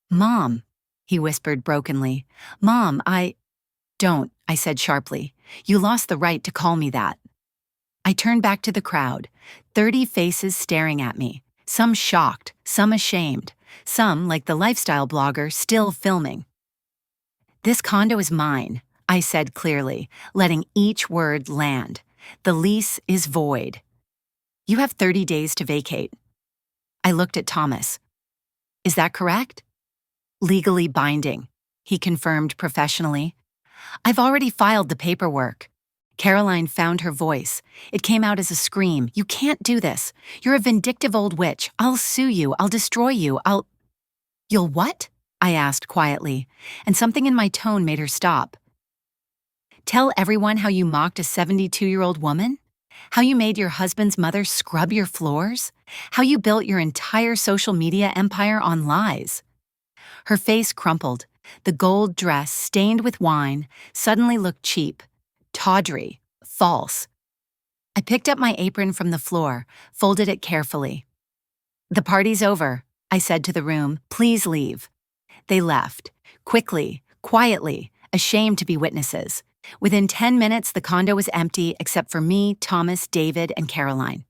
"Mom," he whispered brokenly. "Mom, Don't," I said sharply. "You lost the right to call me that." I turned back to the crowd, 30 faces staring at me, some shocked, some ashamed, some, like the lifestyle blogger, still filming. "This condo is mine," I said clearly, letting each word land. "The lease is void. You have 30 days to vacate." I looked at Thomas. "Is that correct?" "Legally binding," he confirmed professionally. "I've already filed the paperwork." Caroline found her voice. It came out as a scream. "You can't do this. You're a vindictive old witch. I'll sue you. I'll destroy you. You'll what?" I asked quietly, and something in my tone made her stop. Tell everyone how you mocked a 72-year-old woman? How you made your husband's mother scrub your floors? How you built your entire social media empire on lies? Her face crumpled. The gold dress, stained with wine, suddenly looked cheap, tawdry, false. I picked up my apron from the floor, folded it carefully. "The party's over," I said to the room. "Please leave." They left, quickly, quietly, ashamed to be witnesses. Within 10 minutes, the condo was empty except for me, Thomas, David, and Caroline.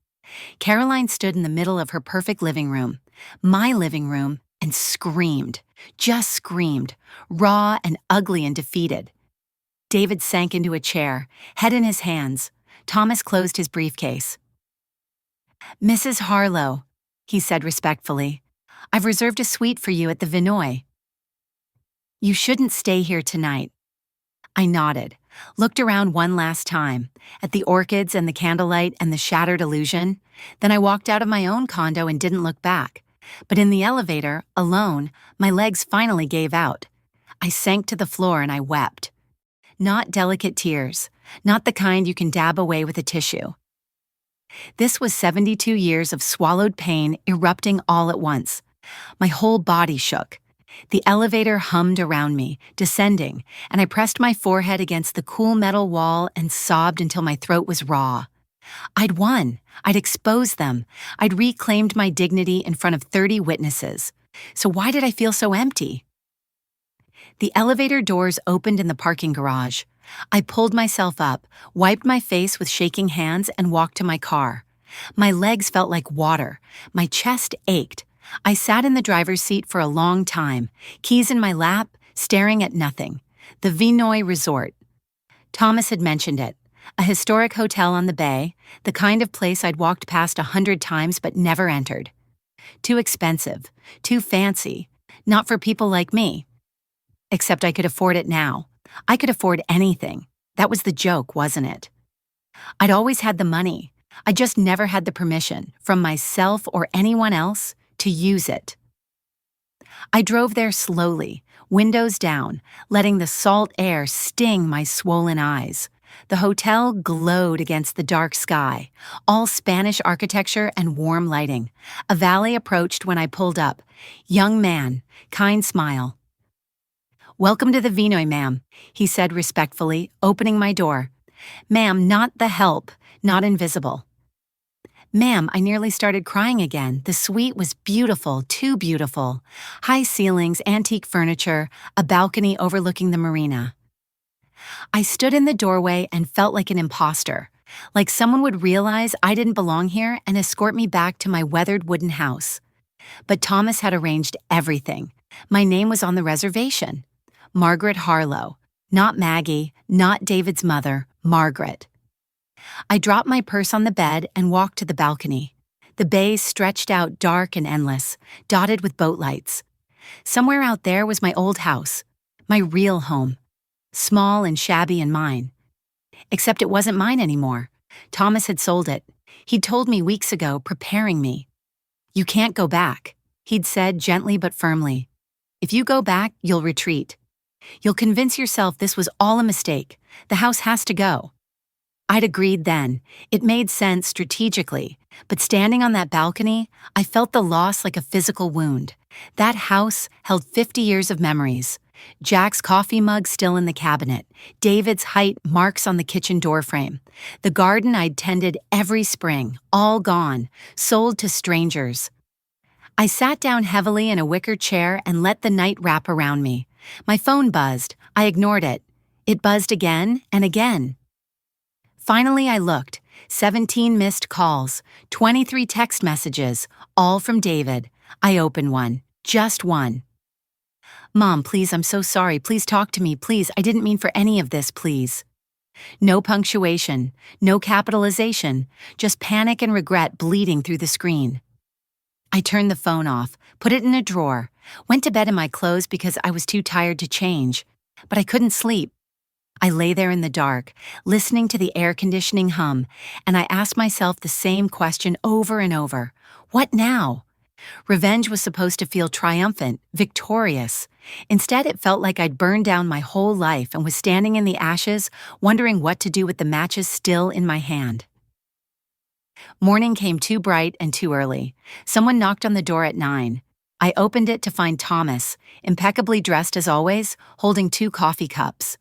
Caroline stood in the middle of her perfect living room, my living room, and screamed, just screamed, raw and ugly and defeated. David sank into a chair, head in his hands. Thomas closed his briefcase. "Mrs. Harlow," he said respectfully, "I've reserved a suite for you at the Vinoy. You shouldn't stay here tonight." I nodded, looked around one last time, at the orchids and the candlelight and the shattered illusion. Then I walked out of my own condo and didn't look back. But in the elevator, alone, my legs finally gave out. I sank to the floor and I wept. Not delicate tears, not the kind you can dab away with a tissue. This was 72 years of swallowed pain erupting all at once. My whole body shook. The elevator hummed around me, descending, and I pressed my forehead against the cool metal wall and sobbed until my throat was raw. I'd won. I'd exposed them. I'd reclaimed my dignity in front of 30 witnesses. So why did I feel so empty? The elevator doors opened in the parking garage. I pulled myself up, wiped my face with shaking hands, and walked to my car. My legs felt like water. My chest ached. I sat in the driver's seat for a long time, keys in my lap, staring at nothing. The Vinoy Resort. Thomas had mentioned it. A historic hotel on the bay, the kind of place I'd walked past 100 times but never entered. Too expensive, too fancy, not for people like me. Except I could afford it now. I could afford anything. That was the joke, wasn't it? I'd always had the money. I just never had the permission, from myself or anyone else, to use it. I drove there slowly, windows down, letting the salt air sting my swollen eyes. The hotel glowed against the dark sky, all Spanish architecture and warm lighting. A valet approached when I pulled up. Young man, kind smile. "Welcome to the Vinoy, ma'am," he said respectfully, opening my door. "Ma'am, not the help, not invisible." "Ma'am," I nearly started crying again. The suite was beautiful, too beautiful. High ceilings, antique furniture, a balcony overlooking the marina. I stood in the doorway and felt like an imposter, like someone would realize I didn't belong here and escort me back to my weathered wooden house. But Thomas had arranged everything. My name was on the reservation. Margaret Harlow. Not Maggie, not David's mother, Margaret. I dropped my purse on the bed and walked to the balcony. The bay stretched out dark and endless, dotted with boat lights. Somewhere out there was my old house, my real home. Small and shabby and mine. Except it wasn't mine anymore. Thomas had sold it. He'd told me weeks ago, preparing me. "You can't go back," he'd said gently but firmly. "If you go back, you'll retreat. You'll convince yourself this was all a mistake. The house has to go." I'd agreed then. It made sense strategically. But standing on that balcony, I felt the loss like a physical wound. That house held 50 years of memories. Jack's coffee mug still in the cabinet, David's height marks on the kitchen doorframe, the garden I'd tended every spring, all gone, sold to strangers. I sat down heavily in a wicker chair and let the night wrap around me. My phone buzzed. I ignored it. It buzzed again and again. Finally, I looked. 17 missed calls, 23 text messages, all from David. I opened one, just one. "Mom, please, I'm so sorry. Please talk to me, please. I didn't mean for any of this, please." No punctuation, no capitalization, just panic and regret bleeding through the screen. I turned the phone off, put it in a drawer, went to bed in my clothes because I was too tired to change, but I couldn't sleep. I lay there in the dark, listening to the air conditioning hum, and I asked myself the same question over and over. What now? Revenge was supposed to feel triumphant, victorious. Instead, it felt like I'd burned down my whole life and was standing in the ashes, wondering what to do with the matches still in my hand. Morning came too bright and too early. Someone knocked on the door at 9. I opened it to find Thomas, impeccably dressed as always, holding 2 coffee cups.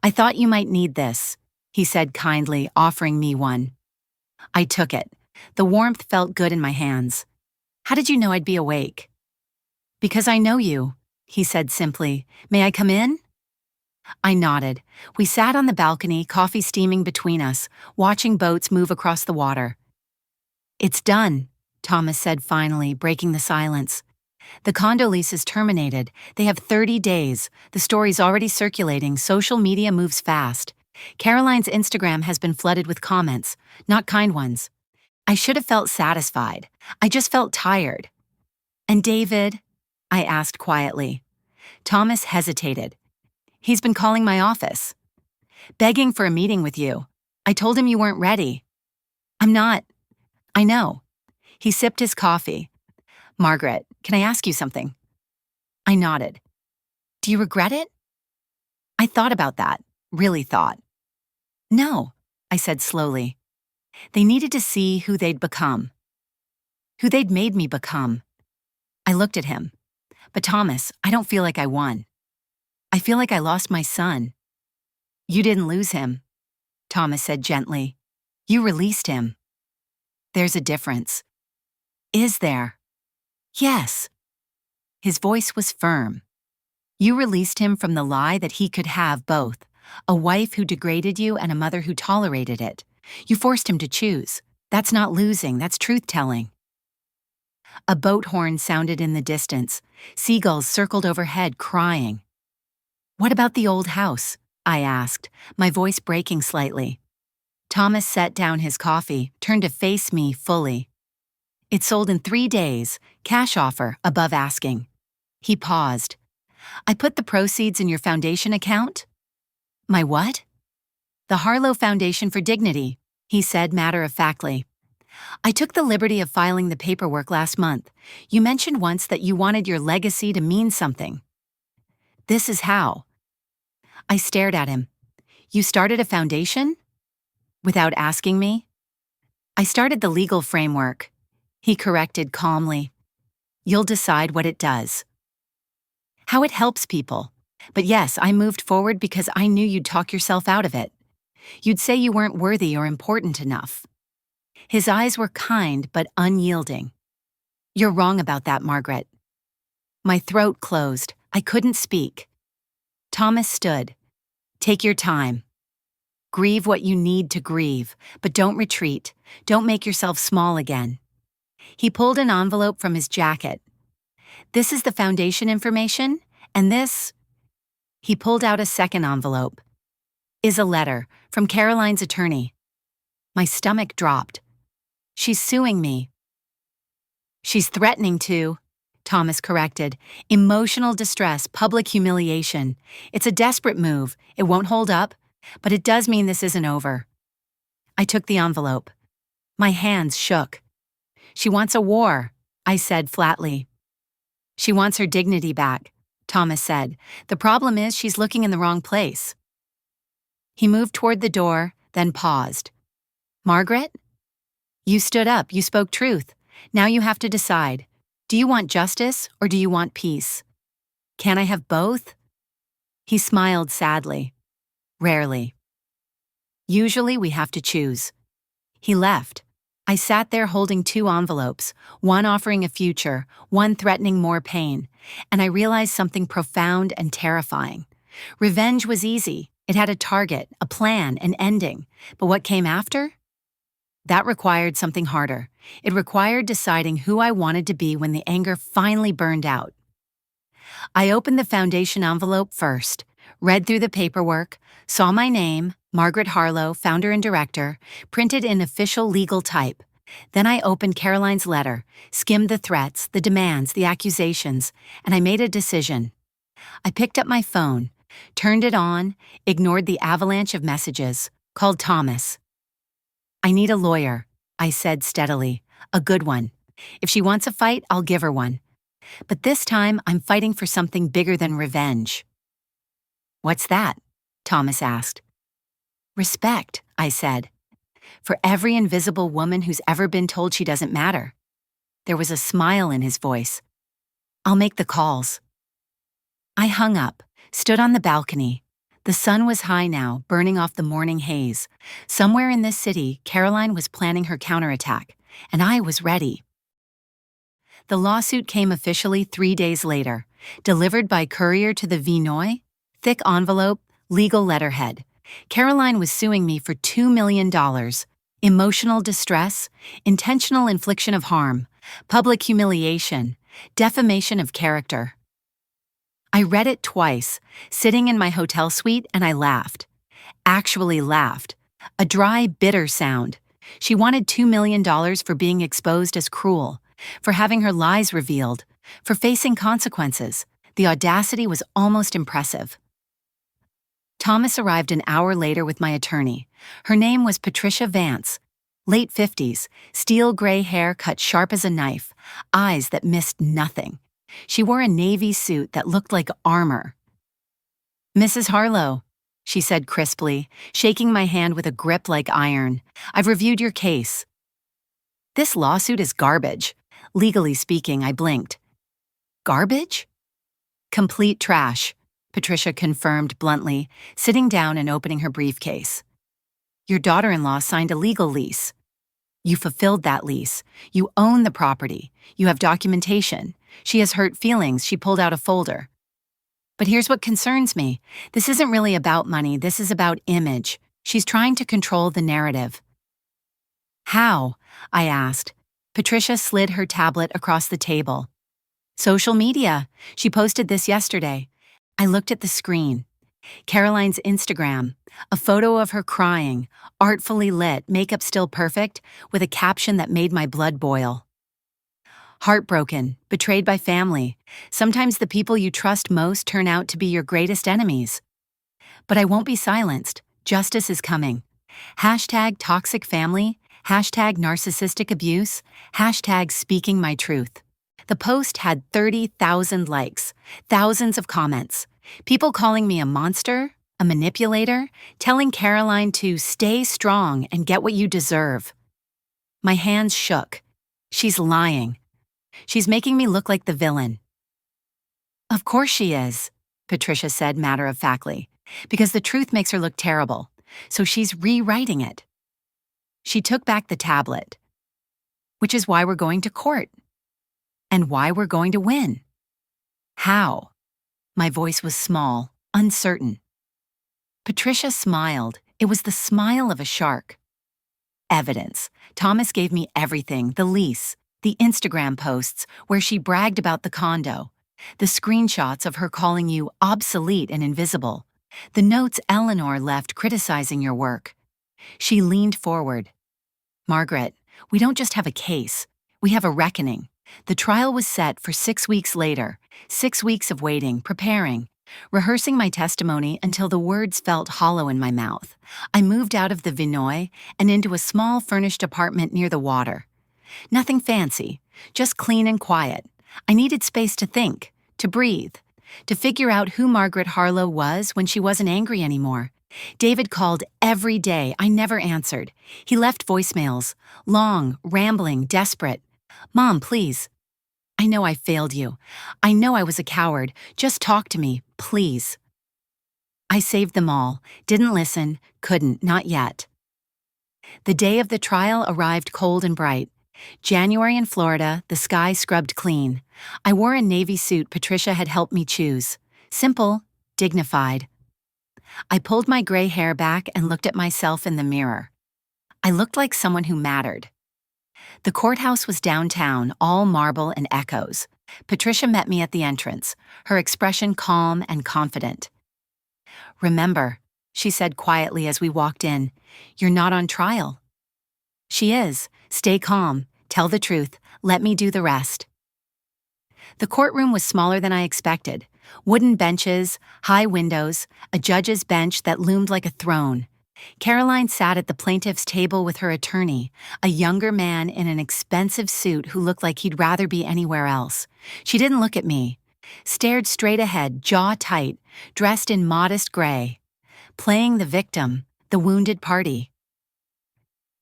"I thought you might need this," he said kindly, offering me one. I took it. The warmth felt good in my hands. "How did you know I'd be awake?" "Because I know you," he said simply. "May I come in?" I nodded. We sat on the balcony, coffee steaming between us, watching boats move across the water. "It's done," Thomas said finally, breaking the silence. "The condo lease is terminated. They have 30 days. The story's already circulating. Social media moves fast. Caroline's Instagram has been flooded with comments, not kind ones. I should have felt satisfied. I just felt tired." "And David?" I asked quietly. Thomas hesitated. "He's been calling my office, begging for a meeting with you. I told him you weren't ready." "I'm not." "I know." He sipped his coffee. "Margaret, can I ask you something?" I nodded. "Do you regret it?" I thought about that, really thought. "No," I said slowly. They needed to see who they'd become. Who they'd made me become. I looked at him. "But Thomas, I don't feel like I won. I feel like I lost my son." "You didn't lose him," Thomas said gently. "You released him." "There's a difference." "Is there?" "Yes." His voice was firm. "You released him from the lie that he could have both, a wife who degraded you and a mother who tolerated it. You forced him to choose. That's not losing, that's truth-telling." A boat horn sounded in the distance. Seagulls circled overhead, crying. "What about the old house?" I asked, my voice breaking slightly. Thomas set down his coffee, turned to face me fully. "It sold in 3 days, cash offer, above asking." He paused. "I put the proceeds in your foundation account?" "My what?" "The Harlow Foundation for Dignity," he said matter-of-factly. "I took the liberty of filing the paperwork last month. You mentioned once that you wanted your legacy to mean something. This is how." I stared at him. "You started a foundation?" "Without asking me?" "I started the legal framework," he corrected calmly. "You'll decide what it does. How it helps people. But yes, I moved forward because I knew you'd talk yourself out of it. You'd say you weren't worthy or important enough." His eyes were kind but unyielding. "You're wrong about that, Margaret." My throat closed. I couldn't speak. Thomas stood. "Take your time. Grieve what you need to grieve, but don't retreat. Don't make yourself small again." He pulled an envelope from his jacket. "This is the foundation information, and this," he pulled out a second envelope, "is a letter from Caroline's attorney." My stomach dropped. "She's suing me." "She's threatening to," Thomas corrected. "Emotional distress, public humiliation. It's a desperate move. It won't hold up, but it does mean this isn't over." I took the envelope. My hands shook. "She wants a war," I said flatly. "She wants her dignity back," Thomas said. "The problem is she's looking in the wrong place." He moved toward the door, then paused. "Margaret? You stood up, you spoke truth. Now you have to decide. Do you want justice or do you want peace? Can I have both?" He smiled sadly. "Rarely. Usually we have to choose." He left. I sat there holding 2 envelopes, one offering a future, one threatening more pain, and I realized something profound and terrifying. Revenge was easy. It had a target, a plan, an ending. But what came after? That required something harder. It required deciding who I wanted to be when the anger finally burned out. I opened the foundation envelope first, read through the paperwork, saw my name, Margaret Harlow, founder and director, printed in official legal type. Then I opened Caroline's letter, skimmed the threats, the demands, the accusations, and I made a decision. I picked up my phone, turned it on, ignored the avalanche of messages, called Thomas. "I need a lawyer," I said steadily, "a good one. If she wants a fight, I'll give her one. But this time, I'm fighting for something bigger than revenge. What's that? Thomas asked. Respect, I said. For every invisible woman who's ever been told she doesn't matter. There was a smile in his voice. I'll make the calls. I hung up, stood on the balcony. The sun was high now, burning off the morning haze. Somewhere in this city, Caroline was planning her counterattack, and I was ready. The lawsuit came officially 3 days later, delivered by courier to the Vinoy, thick envelope, legal letterhead. Caroline was suing me for $2 million. Emotional distress, intentional infliction of harm, public humiliation, defamation of character. I read it twice, sitting in my hotel suite, and I laughed. Actually laughed. A dry, bitter sound. She wanted $2 million for being exposed as cruel, for having her lies revealed, for facing consequences. The audacity was almost impressive. Thomas arrived an hour later with my attorney. Her name was Patricia Vance. Late 50s, steel gray hair cut sharp as a knife, eyes that missed nothing. She wore a navy suit that looked like armor. Mrs. Harlow, she said crisply, shaking my hand with a grip like iron. I've reviewed your case. This lawsuit is garbage. Legally speaking, I blinked. Garbage? Complete trash, Patricia confirmed bluntly, sitting down and opening her briefcase. Your daughter-in-law signed a legal lease. You fulfilled that lease. You own the property. You have documentation. She has hurt feelings. She pulled out a folder. But here's what concerns me. This isn't really about money. This is about image. She's trying to control the narrative. How? I asked. Patricia slid her tablet across the table. Social media. She posted this yesterday. I looked at the screen. Caroline's Instagram, a photo of her crying, artfully lit, makeup still perfect, with a caption that made my blood boil. Heartbroken, betrayed by family. Sometimes the people you trust most turn out to be your greatest enemies. But I won't be silenced. Justice is coming. Hashtag toxic family, hashtag narcissistic abuse, hashtag speaking my truth. The post had 30,000 likes, thousands of comments. People calling me a monster, a manipulator, telling Caroline to stay strong and get what you deserve. My hands shook. She's lying. She's making me look like the villain. Of course she is, Patricia said matter-of-factly, because the truth makes her look terrible, so she's rewriting it. She took back the tablet, which is why we're going to court, and why we're going to win. How? My voice was small, uncertain. Patricia smiled. It was the smile of a shark. Evidence. Thomas gave me everything, the lease, the Instagram posts where she bragged about the condo, the screenshots of her calling you obsolete and invisible, the notes Eleanor left criticizing your work. She leaned forward. Margaret, we don't just have a case. We have a reckoning. The trial was set for 6 weeks later, 6 weeks of waiting, preparing, rehearsing my testimony until the words felt hollow in my mouth. I moved out of the Vinoy and into a small furnished apartment near the water. Nothing fancy, just clean and quiet. I needed space to think, to breathe, to figure out who Margaret Harlow was when she wasn't angry anymore. David called every day. I never answered. He left voicemails, long, rambling, desperate. Mom, please. I know I failed you. I know I was a coward. Just talk to me, please. I saved them all. Didn't listen. Couldn't. Not yet. The day of the trial arrived cold and bright. January in Florida, the sky scrubbed clean. I wore a navy suit Patricia had helped me choose. Simple, dignified. I pulled my gray hair back and looked at myself in the mirror. I looked like someone who mattered. The courthouse was downtown, all marble and echoes. Patricia met me at the entrance, her expression calm and confident. Remember, she said quietly as we walked in, you're not on trial. She is. Stay calm. Tell the truth. Let me do the rest. The courtroom was smaller than I expected. Wooden benches, high windows, a judge's bench that loomed like a throne. Caroline sat at the plaintiff's table with her attorney, a younger man in an expensive suit who looked like he'd rather be anywhere else. She didn't look at me. Stared straight ahead, jaw tight, dressed in modest gray. Playing the victim, the wounded party.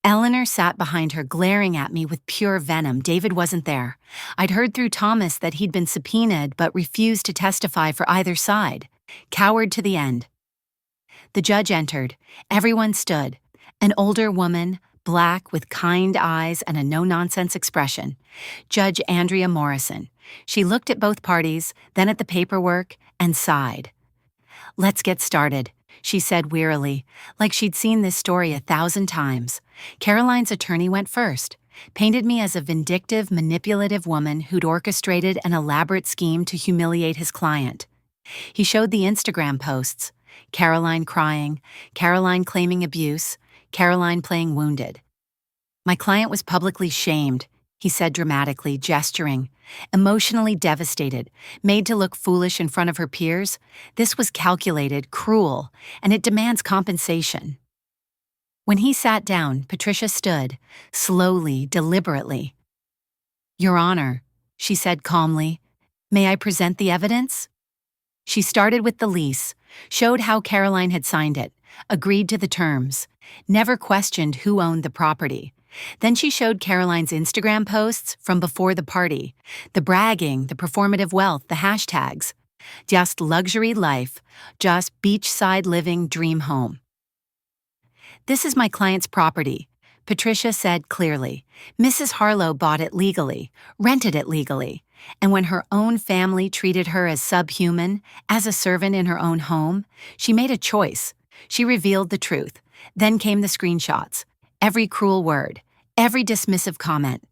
Eleanor sat behind her, glaring at me with pure venom. David wasn't there. I'd heard through Thomas that he'd been subpoenaed but refused to testify for either side. Coward to the end. The judge entered. Everyone stood. An older woman, black with kind eyes and a no-nonsense expression. Judge Andrea Morrison. She looked at both parties, then at the paperwork, and sighed. "Let's get started," she said wearily, like she'd seen this story 1,000 times. Caroline's attorney went first, painted me as a vindictive, manipulative woman who'd orchestrated an elaborate scheme to humiliate his client. He showed the Instagram posts. Caroline crying, Caroline claiming abuse, Caroline playing wounded. "My client was publicly shamed," he said dramatically, gesturing. "Emotionally devastated, made to look foolish in front of her peers. This was calculated, cruel, and it demands compensation." When he sat down, Patricia stood, slowly, deliberately. "Your Honor," she said calmly, "may I present the evidence?" She started with the lease, showed how Caroline had signed it, agreed to the terms, never questioned who owned the property. Then she showed Caroline's Instagram posts from before the party, the bragging, the performative wealth, the hashtags. Just luxury life, just beachside living, dream home. "This is my client's property," Patricia said clearly. "Mrs. Harlow bought it legally, rented it legally, and when her own family treated her as subhuman, as a servant in her own home, she made a choice. She revealed the truth. Then came the screenshots. Every cruel word, every dismissive comment.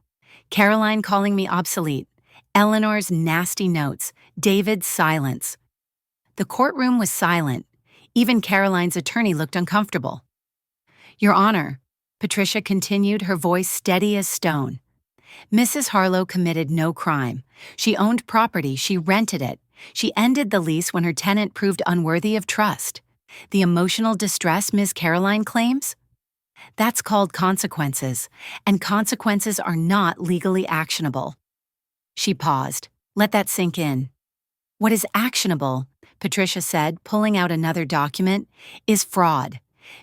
Caroline calling me obsolete, Eleanor's nasty notes, David's silence." The courtroom was silent. Even Caroline's attorney looked uncomfortable. "Your Honor," Patricia continued, her voice steady as stone. "Mrs. Harlow committed no crime. She owned property, she rented it. She ended the lease when her tenant proved unworthy of trust. The emotional distress Ms. Caroline claims? That's called consequences, and consequences are not legally actionable." She paused. "Let that sink in." "What is actionable," Patricia said, pulling out another document, "is fraud.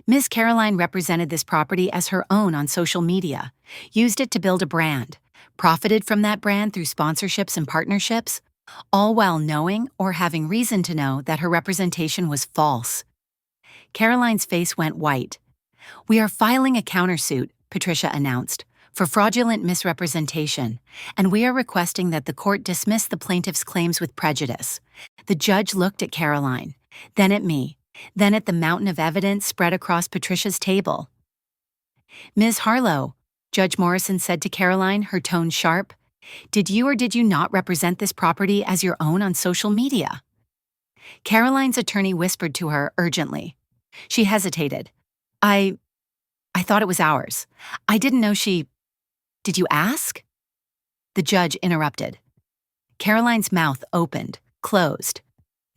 Ms. Caroline represented this property as her own on social media, used it to build a brand, profited from that brand through sponsorships and partnerships, all while knowing or having reason to know that her representation was false." Caroline's face went white. "We are filing a countersuit," Patricia announced, "for fraudulent misrepresentation, and we are requesting that the court dismiss the plaintiff's claims with prejudice." The judge looked at Caroline, then at me, then at the mountain of evidence spread across Patricia's table. "Ms. Harlow," Judge Morrison said to Caroline, her tone sharp, "did you or did you not represent this property as your own on social media?" Caroline's attorney whispered to her urgently. She hesitated. I thought it was ours. I didn't know she—" "Did you ask?" The judge interrupted. Caroline's mouth opened, closed.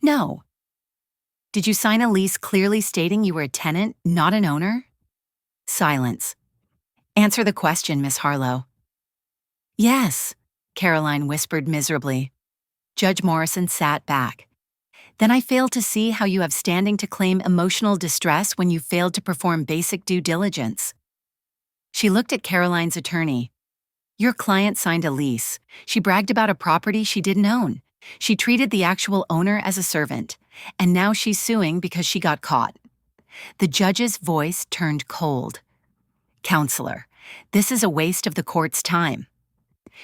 "No." "Did you sign a lease clearly stating you were a tenant, not an owner?" Silence. "Answer the question, Miss Harlow." "Yes," Caroline whispered miserably. Judge Morrison sat back. "Then I fail to see how you have standing to claim emotional distress when you failed to perform basic due diligence." She looked at Caroline's attorney. "Your client signed a lease. She bragged about a property she didn't own. She treated the actual owner as a servant, and now she's suing because she got caught." The judge's voice turned cold. "Counselor, this is a waste of the court's time."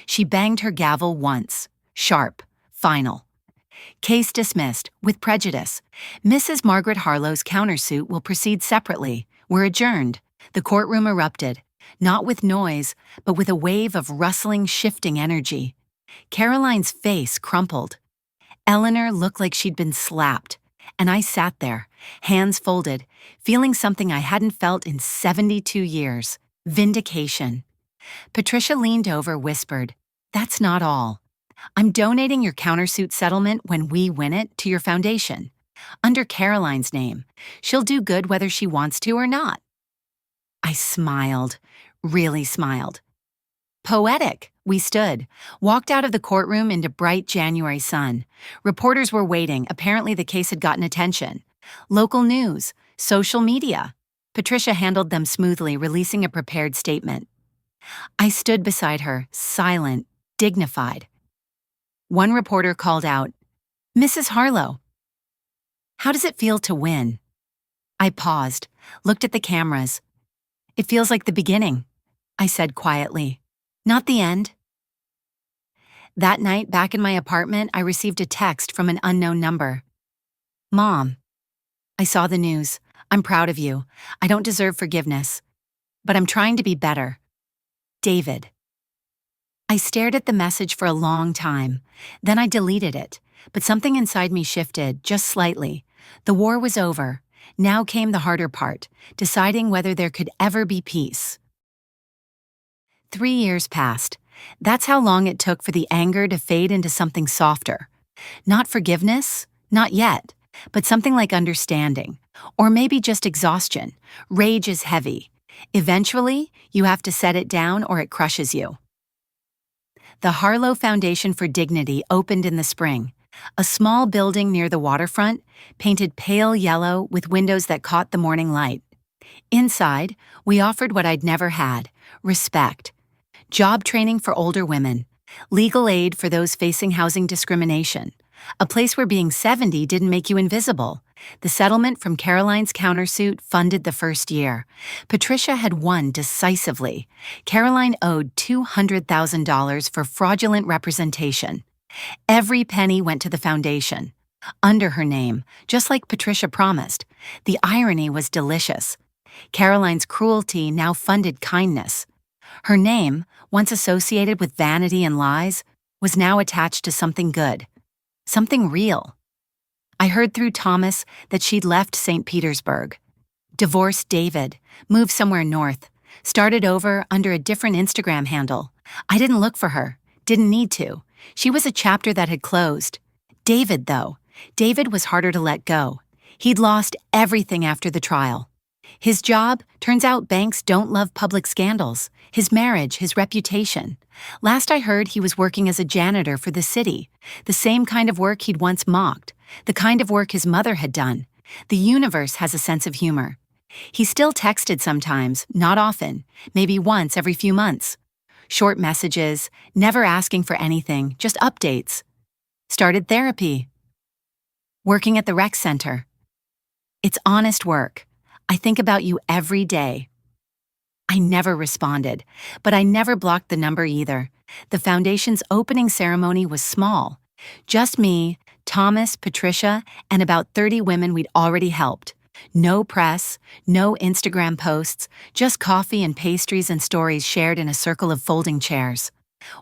She banged her gavel once, sharp, final. "Case dismissed, with prejudice. Mrs. Margaret Harlow's countersuit will proceed separately. We're adjourned." The courtroom erupted, not with noise, but with a wave of rustling, shifting energy. Caroline's face crumpled. Eleanor looked like she'd been slapped, and I sat there, hands folded, feeling something I hadn't felt in 72 years, vindication. Patricia leaned over, whispered, "That's not all. I'm donating your countersuit settlement when we win it to your foundation. under Caroline's name. She'll do good whether she wants to or not. I smiled, really smiled. Poetic. We stood, walked out of the courtroom into bright January sun. Reporters were waiting. Apparently the case had gotten attention. Local news, social media. Patricia handled them smoothly, releasing a prepared statement. I stood beside her, silent, dignified. One reporter called out, "Mrs. Harlow, how does it feel to win?" I paused, looked at the cameras. "It feels like the beginning," I said quietly. "Not the end." That night, back in my apartment, I received a text from an unknown number. "Mom, I saw the news. I'm proud of you. I don't deserve forgiveness, but I'm trying to be better. David." I stared at the message for a long time. Then I deleted it, but something inside me shifted, just slightly. The war was over. Now came the harder part, deciding whether there could ever be peace. 3 years passed. That's how long it took for the anger to fade into something softer. Not forgiveness, not yet, but something like understanding, or maybe just exhaustion. Rage is heavy. Eventually, you have to set it down or it crushes you. The Harlow Foundation for Dignity opened in the spring. A small building near the waterfront, painted pale yellow with windows that caught the morning light. Inside, we offered what I'd never had: respect. Job training for older women, legal aid for those facing housing discrimination, a place where being 70 didn't make you invisible. The settlement from Caroline's countersuit funded the first year. Patricia had won decisively. Caroline owed $200,000 for fraudulent representation. Every penny went to the foundation, under her name, just like Patricia promised. The irony was delicious. Caroline's cruelty now funded kindness. Her name, once associated with vanity and lies, was now attached to something good, something real. I heard through Thomas that she'd left St. Petersburg, divorced David, moved somewhere north, started over under a different Instagram handle. I didn't look for her, didn't need to. She was a chapter that had closed. David, though, David was harder to let go. He'd lost everything after the trial. His job, turns out banks don't love public scandals. His marriage, his reputation. Last I heard, he was working as a janitor for the city. The same kind of work he'd once mocked. The kind of work his mother had done. The universe has a sense of humor. He still texted sometimes, not often, maybe once every few months. Short messages, never asking for anything, just updates. Started therapy. Working at the rec center. It's honest work. I think about you every day. I never responded, but I never blocked the number either. The foundation's opening ceremony was small. Just me, Thomas, Patricia, and about 30 women we'd already helped. No press, no Instagram posts, just coffee and pastries and stories shared in a circle of folding chairs.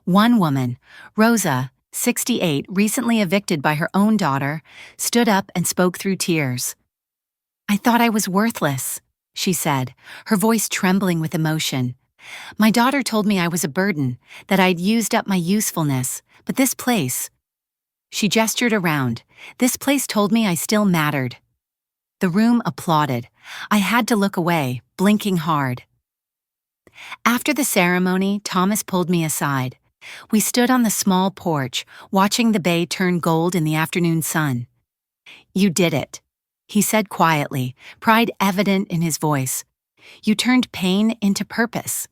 One woman, Rosa, 68, recently evicted by her own daughter, stood up and spoke through tears. "I thought I was worthless," she said, her voice trembling with emotion. "My daughter told me I was a burden, that I'd used up my usefulness, but this place..." She gestured around. "This place told me I still mattered." The room applauded. I had to look away, blinking hard. After the ceremony, Thomas pulled me aside. We stood on the small porch, watching the bay turn gold in the afternoon sun. "You did it," he said quietly, pride evident in his voice. "You turned pain into purpose."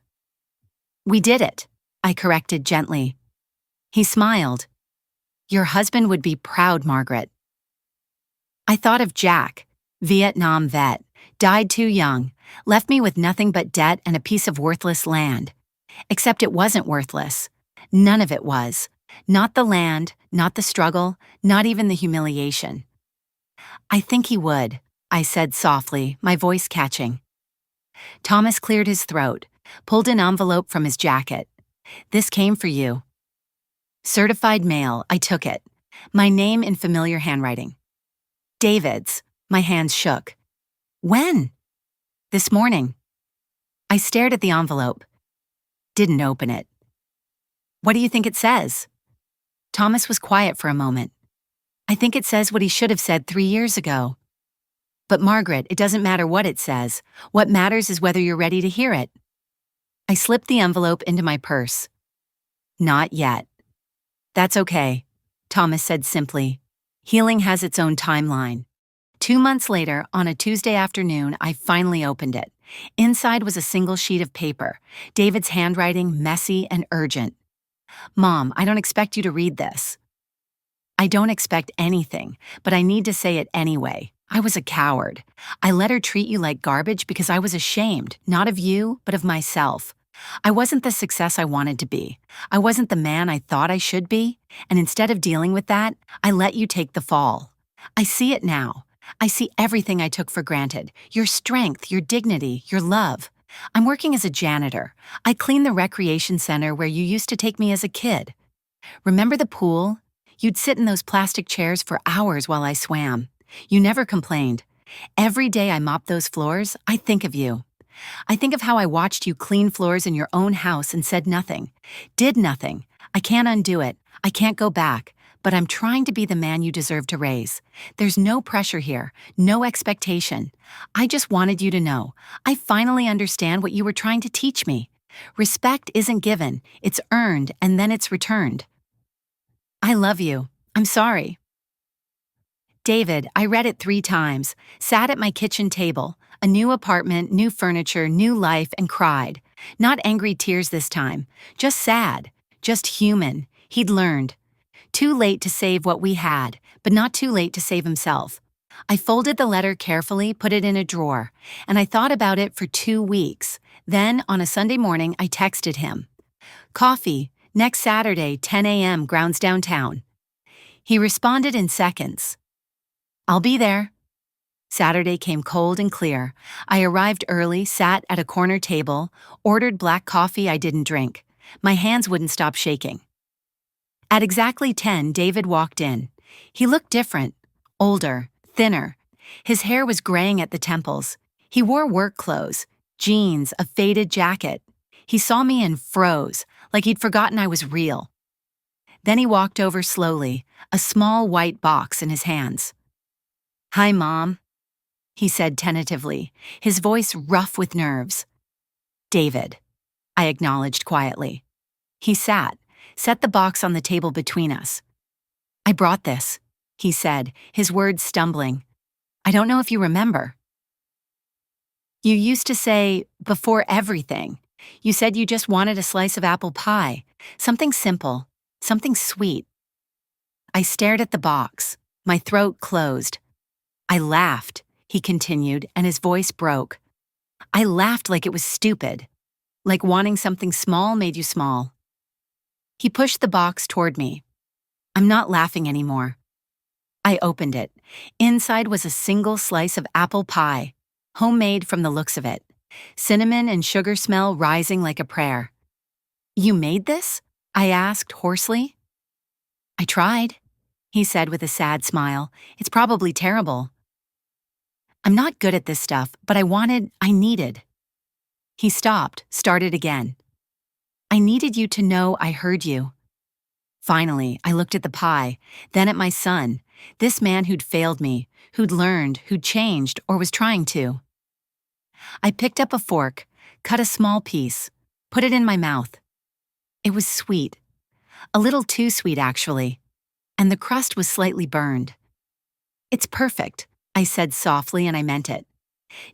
"We did it," I corrected gently. He smiled. "Your husband would be proud, Margaret." I thought of Jack, Vietnam vet, died too young, left me with nothing but debt and a piece of worthless land. Except it wasn't worthless. None of it was. Not the land, not the struggle, not even the humiliation. "I think he would," I said softly, my voice catching. Thomas cleared his throat, pulled an envelope from his jacket. "This came for you." Certified mail, I took it. My name in familiar handwriting. "David's." My hands shook. "When?" "This morning." I stared at the envelope. Didn't open it. "What do you think it says?" Thomas was quiet for a moment. I think it says what he should have said 3 years ago. But Margaret, it doesn't matter what it says. What matters is whether you're ready to hear it. I slipped the envelope into my purse. Not yet. That's okay, Thomas said simply. Healing has its own timeline. 2 months later, on a Tuesday afternoon, I finally opened it. Inside was a single sheet of paper, David's handwriting messy and urgent. Mom, I don't expect you to read this. I don't expect anything, but I need to say it anyway. I was a coward. I let her treat you like garbage because I was ashamed, not of you, but of myself. I wasn't the success I wanted to be. I wasn't the man I thought I should be, and instead of dealing with that, I let you take the fall. I see it now. I see everything I took for granted, your strength, your dignity, your love. I'm working as a janitor. I clean the recreation center where you used to take me as a kid. Remember the pool? You'd sit in those plastic chairs for hours while I swam. You never complained. Every day I mop those floors, I think of you. I think of how I watched you clean floors in your own house and said nothing, did nothing. I can't undo it. I can't go back. But I'm trying to be the man you deserve to raise. There's no pressure here, no expectation. I just wanted you to know. I finally understand what you were trying to teach me. Respect isn't given, it's earned and then it's returned. I love you. I'm sorry. David, I read it 3 times, sat at my kitchen table, a new apartment, new furniture, new life, and cried. Not angry tears this time, just sad, just human. He'd learned. Too late to save what we had, but not too late to save himself. I folded the letter carefully, put it in a drawer, and I thought about it for 2 weeks. Then, on a Sunday morning, I texted him. Coffee, next Saturday, 10 a.m., grounds downtown. He responded in seconds. I'll be there. Saturday came cold and clear. I arrived early, sat at a corner table, ordered black coffee I didn't drink. My hands wouldn't stop shaking. At exactly 10, David walked in. He looked different, older, thinner. His hair was graying at the temples. He wore work clothes, jeans, a faded jacket. He saw me and froze, like he'd forgotten I was real. Then he walked over slowly, a small white box in his hands. Hi, Mom, he said tentatively, his voice rough with nerves. David, I acknowledged quietly. He sat, set the box on the table between us. I brought this, he said, his words stumbling. I don't know if you remember. You used to say, before everything. You said you just wanted a slice of apple pie, something simple, something sweet. I stared at the box, my throat closed. I laughed, he continued, and his voice broke. I laughed like it was stupid, like wanting something small made you small. He pushed the box toward me. I'm not laughing anymore. I opened it. Inside was a single slice of apple pie, homemade from the looks of it. Cinnamon and sugar smell rising like a prayer. You made this? I asked hoarsely. I tried, he said with a sad smile. It's probably terrible. I'm not good at this stuff, but I needed. He stopped, started again. I needed you to know I heard you. Finally, I looked at the pie, then at my son, this man who'd failed me, who'd learned, who'd changed, or was trying to. I picked up a fork, cut a small piece, put it in my mouth. It was sweet. A little too sweet, actually. And the crust was slightly burned. It's perfect, I said softly, and I meant it.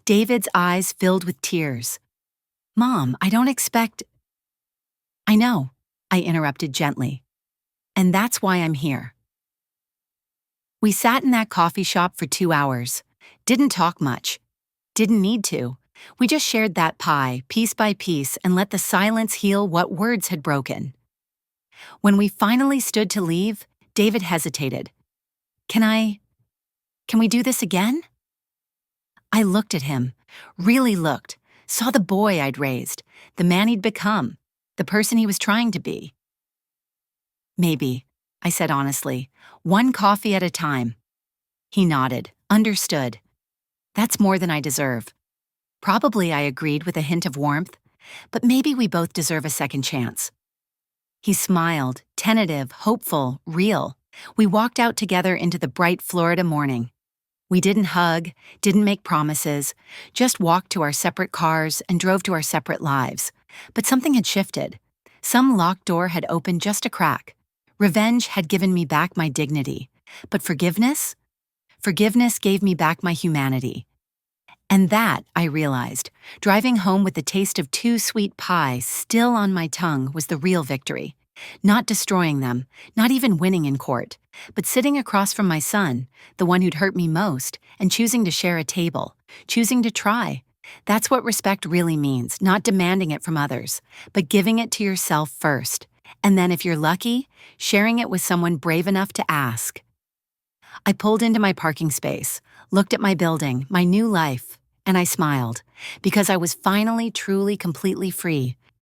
David's eyes filled with tears. Mom, I don't expect... I know, I interrupted gently. And that's why I'm here. We sat in that coffee shop for 2 hours. Didn't talk much. Didn't need to. We just shared that pie, piece by piece, and let the silence heal what words had broken. When we finally stood to leave, David hesitated. Can we do this again? I looked at him, really looked, saw the boy I'd raised, the man he'd become, the person he was trying to be. Maybe, I said honestly, 1 coffee at a time. He nodded, understood. That's more than I deserve. Probably, I agreed with a hint of warmth, but maybe we both deserve a second chance. He smiled, tentative, hopeful, real. We walked out together into the bright Florida morning. We didn't hug, didn't make promises, just walked to our separate cars and drove to our separate lives. But something had shifted. Some locked door had opened just a crack. Revenge had given me back my dignity. But forgiveness? Forgiveness gave me back my humanity. And that, I realized, driving home with the taste of 2 sweet pies still on my tongue was the real victory. Not destroying them, not even winning in court, but sitting across from my son, the one who'd hurt me most, and choosing to share a table, choosing to try. That's what respect really means, not demanding it from others, but giving it to yourself first. And then if you're lucky, sharing it with someone brave enough to ask. I pulled into my parking space, looked at my building, my new life, and I smiled, because I was finally, truly, completely free,